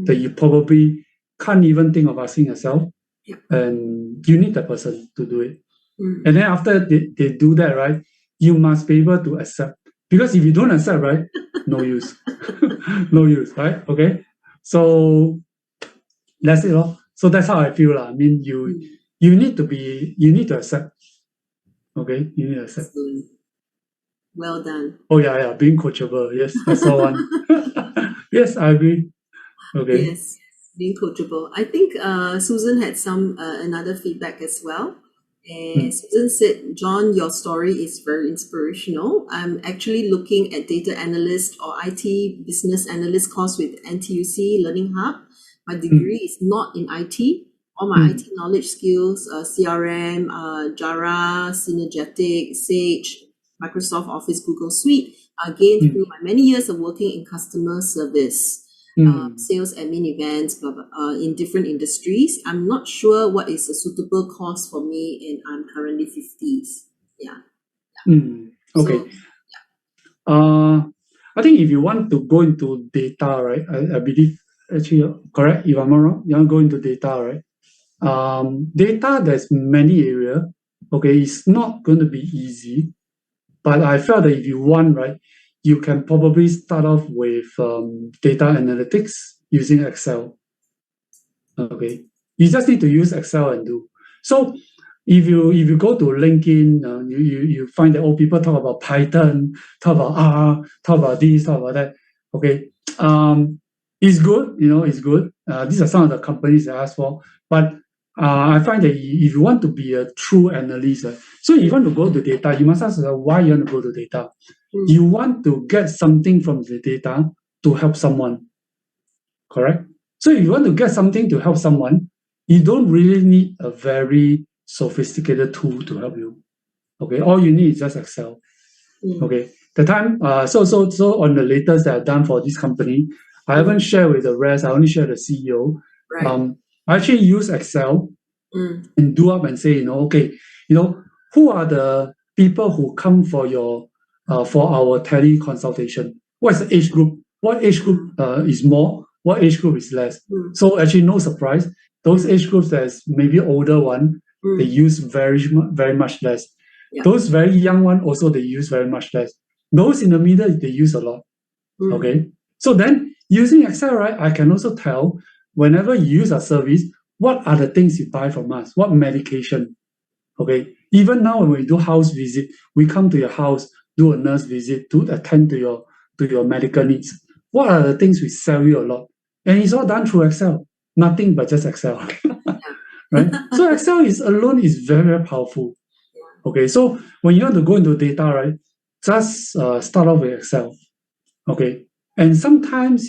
that Mm, you probably can't even think of asking yourself, yeah. and you need that person to do it. Mm. And then after they do that, right, you must be able to accept. Because if you don't accept, right, no use. No use, right? Okay. So that's it. Lor. So that's how I feel. I mean, Mm. you need to accept. Okay, you need to accept. Excellent. Well done. Oh yeah, yeah, being coachable. Yes, I saw one. Yes, I agree. Okay. Yes, being coachable. I think Susan had some another feedback as well. And Mm, Susan said, John, your story is very inspirational. I'm actually looking at data analyst or IT business analyst course with NTUC Learning Hub. My mm, degree is not in IT. All my IT mm, knowledge skills, CRM, Jira, Synergetic, Sage, Microsoft Office, Google Suite, are gained mm, through my many years of working in customer service, mm. sales admin events, blah, blah, in different industries. I'm not sure what is a suitable course for me, and I'm currently 50s. Yeah. Mm. Okay. So, Uh, I think if you want to go into data, right? I believe actually correct. If I'm not wrong, you want to go into data, right? Data, there's many area. Okay, it's not going to be easy, but I felt that if you want, right, you can probably start off with data analytics using Excel. Okay, you just need to use Excel and do. So if you go to LinkedIn, you find that people talk about Python, talk about R, talk about this, talk about that. Okay, it's good, it's good. These are some of the companies I ask for, but I find that if you want to be a true analyst, so if you want to go to data, you must ask why you want to go to data. mm, You want to get something from the data to help someone, correct? So if you want to get something to help someone, you don't really need a very sophisticated tool to help you. Okay, all you need is just Excel. Okay, the time so on the latest that I've done for this company, I haven't shared with the rest. I only share the CEO. Right. I actually use Excel and do up and say, okay, who are the people who come for our tele consultation? What's the age group? What age group is more? What age group is less? So actually, no surprise. Those age groups that's maybe older one, they use very much less. Yeah. Those very young one also they use very much less. Those in the middle they use a lot. Okay. So then using Excel, right, I can also tell whenever you use a service, what are the things you buy from us? What medication? Okay. Even now when we do house visit, we come to your house, do a nurse visit to attend to your medical needs. What are the things we sell you a lot? And it's all done through Excel. Nothing but just Excel. Right? So Excel alone is very, very powerful. Okay, so when you want to go into data, right, just start off with Excel. Okay, and sometimes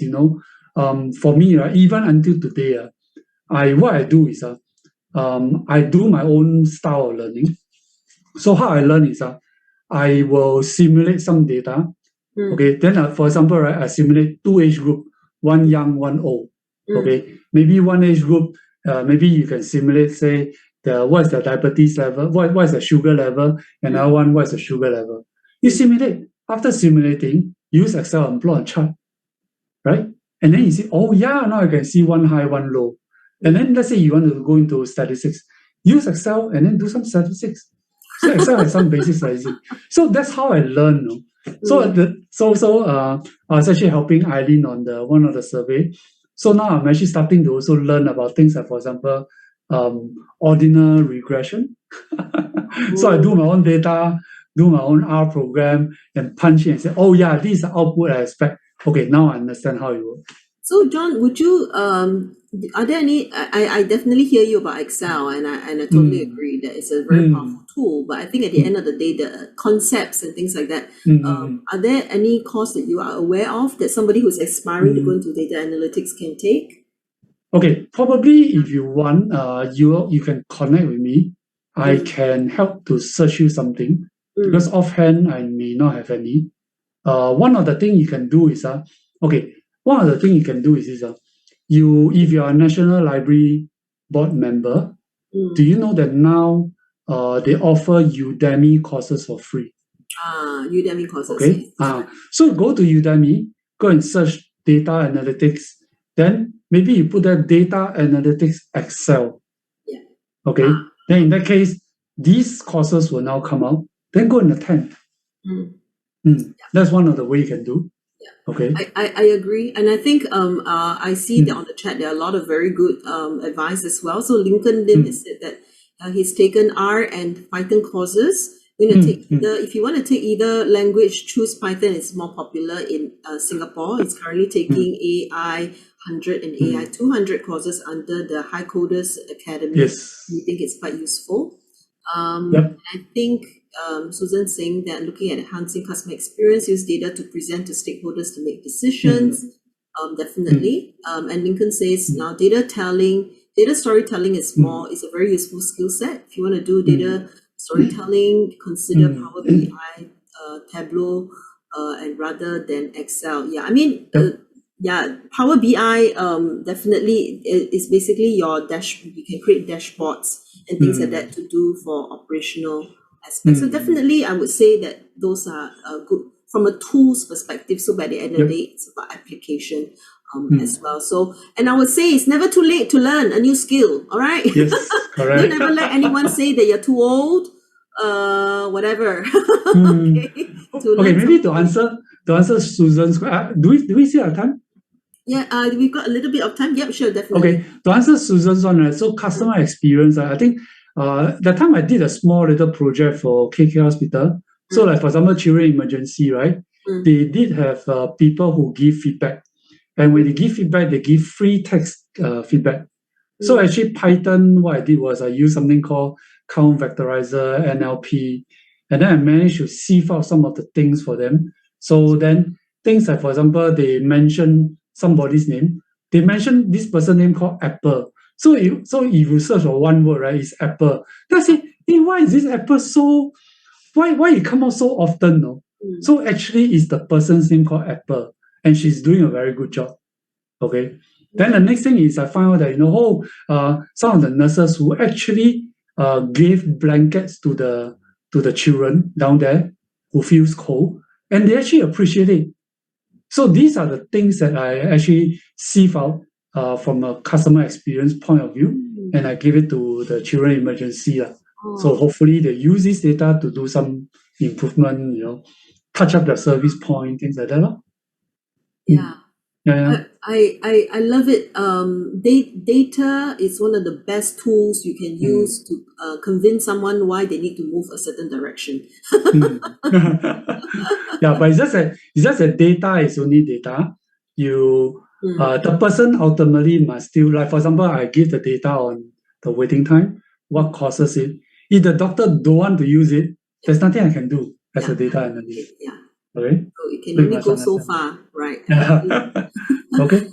for me, right, even until today, what I do is I do my own style of learning. So how I learn is I will simulate some data. Okay, then for example, right, I simulate two age group, one young, one old. Okay, maybe one age group, maybe you can simulate, say, what's the diabetes level, what is the sugar level, and another one, what's the sugar level. You simulate. After simulating, use Excel and plot a chart, right? And then you see, oh yeah, now I can see one high, one low. And then let's say you want to go into statistics, use Excel and then do some statistics. So Excel has some basic statistics. So that's how I learn. No? So I was actually helping Eileen on one of the survey. So now I'm actually starting to also learn about things like, for example, ordinal regression. So I do my own data, do my own R program, and punch in and say, oh yeah, this is the output I expect. Okay, now I understand how it works. So John, would you are there any I definitely hear you about Excel, and I totally agree that it's a very powerful tool, but I think at the end of the day, the concepts and things like that, are there any course that you are aware of that somebody who's aspiring to go into data analytics can take? Okay, probably if you want, you can connect with me. I can help to search you something because offhand I may not have any. One of the things you can do is one of the things you can do is if you are a National Library Board member, do you know that now they offer Udemy courses for free? Udemy courses. Okay. So go to Udemy, go and search data analytics. Then maybe you put that data analytics Excel. Yeah. Okay. Then in that case, these courses will now come out. Then go and attend. That's one of the way you can do. Yeah. Okay. I agree, and I think I see that on the chat there are a lot of very good advice as well. So Lincoln Lim has said that he's taken R and Python courses. Take if you want to take either language, choose Python. It's more popular in Singapore. It's currently taking AI 100 and AI 200 courses under the High Coders Academy. Yes. We think it's quite useful. Yep. I think Susan saying that looking at enhancing customer experience, use data to present to stakeholders to make decisions. Definitely. And Lincoln says now data storytelling is a very useful skill set. If you want to do data storytelling, consider Power BI, Tableau, and rather than Excel. Yeah, I mean, Power BI definitely is basically your you can create dashboards and things like that to do for operational aspects. So definitely, I would say that those are good from a tools perspective. So by the end of the day, it's about application as well. So, and I would say it's never too late to learn a new skill. All right. Yes, correct. Don't ever let anyone say that you're too old. Whatever. Okay. Maybe to answer Susan's question. Do we still have time? Yeah, we've got a little bit of time. Yep, sure, definitely. Okay, to answer Susan's one, so customer experience, I think that time I did a small little project for KK Hospital. So like for example, children emergency, right? They did have people who give feedback. And when they give feedback, they give free text feedback. So actually Python, what I did was I used something called Count Vectorizer, NLP, and then I managed to sieve out some of the things for them. So then things like, for example, they mention somebody's name. they mentioned this person name called Apple. So if you search for one word, right, it's Apple. Then I say, hey, why is this Apple so? Why it come out so often? No, so actually, it's the person's name called Apple, and she's doing a very good job. Okay. Then the next thing is I found out that some of the nurses who actually gave blankets to the children down there who feels cold, and they actually appreciate it. So these are the things that I actually sieve out from a customer experience point of view, and I give it to the children emergency. So hopefully they use this data to do some improvement, touch up their service point, things like that. Yeah. Yeah. I love it. Data is one of the best tools you can use to convince someone why they need to move a certain direction. Yeah, but it's just that data is only data. The person ultimately must still, like, for example, I give the data on the waiting time, what causes it. If the doctor don't want to use it, there's nothing I can do as a data analyst. Yeah. Okay? So it can So you only must go so understand. far, right? Okay.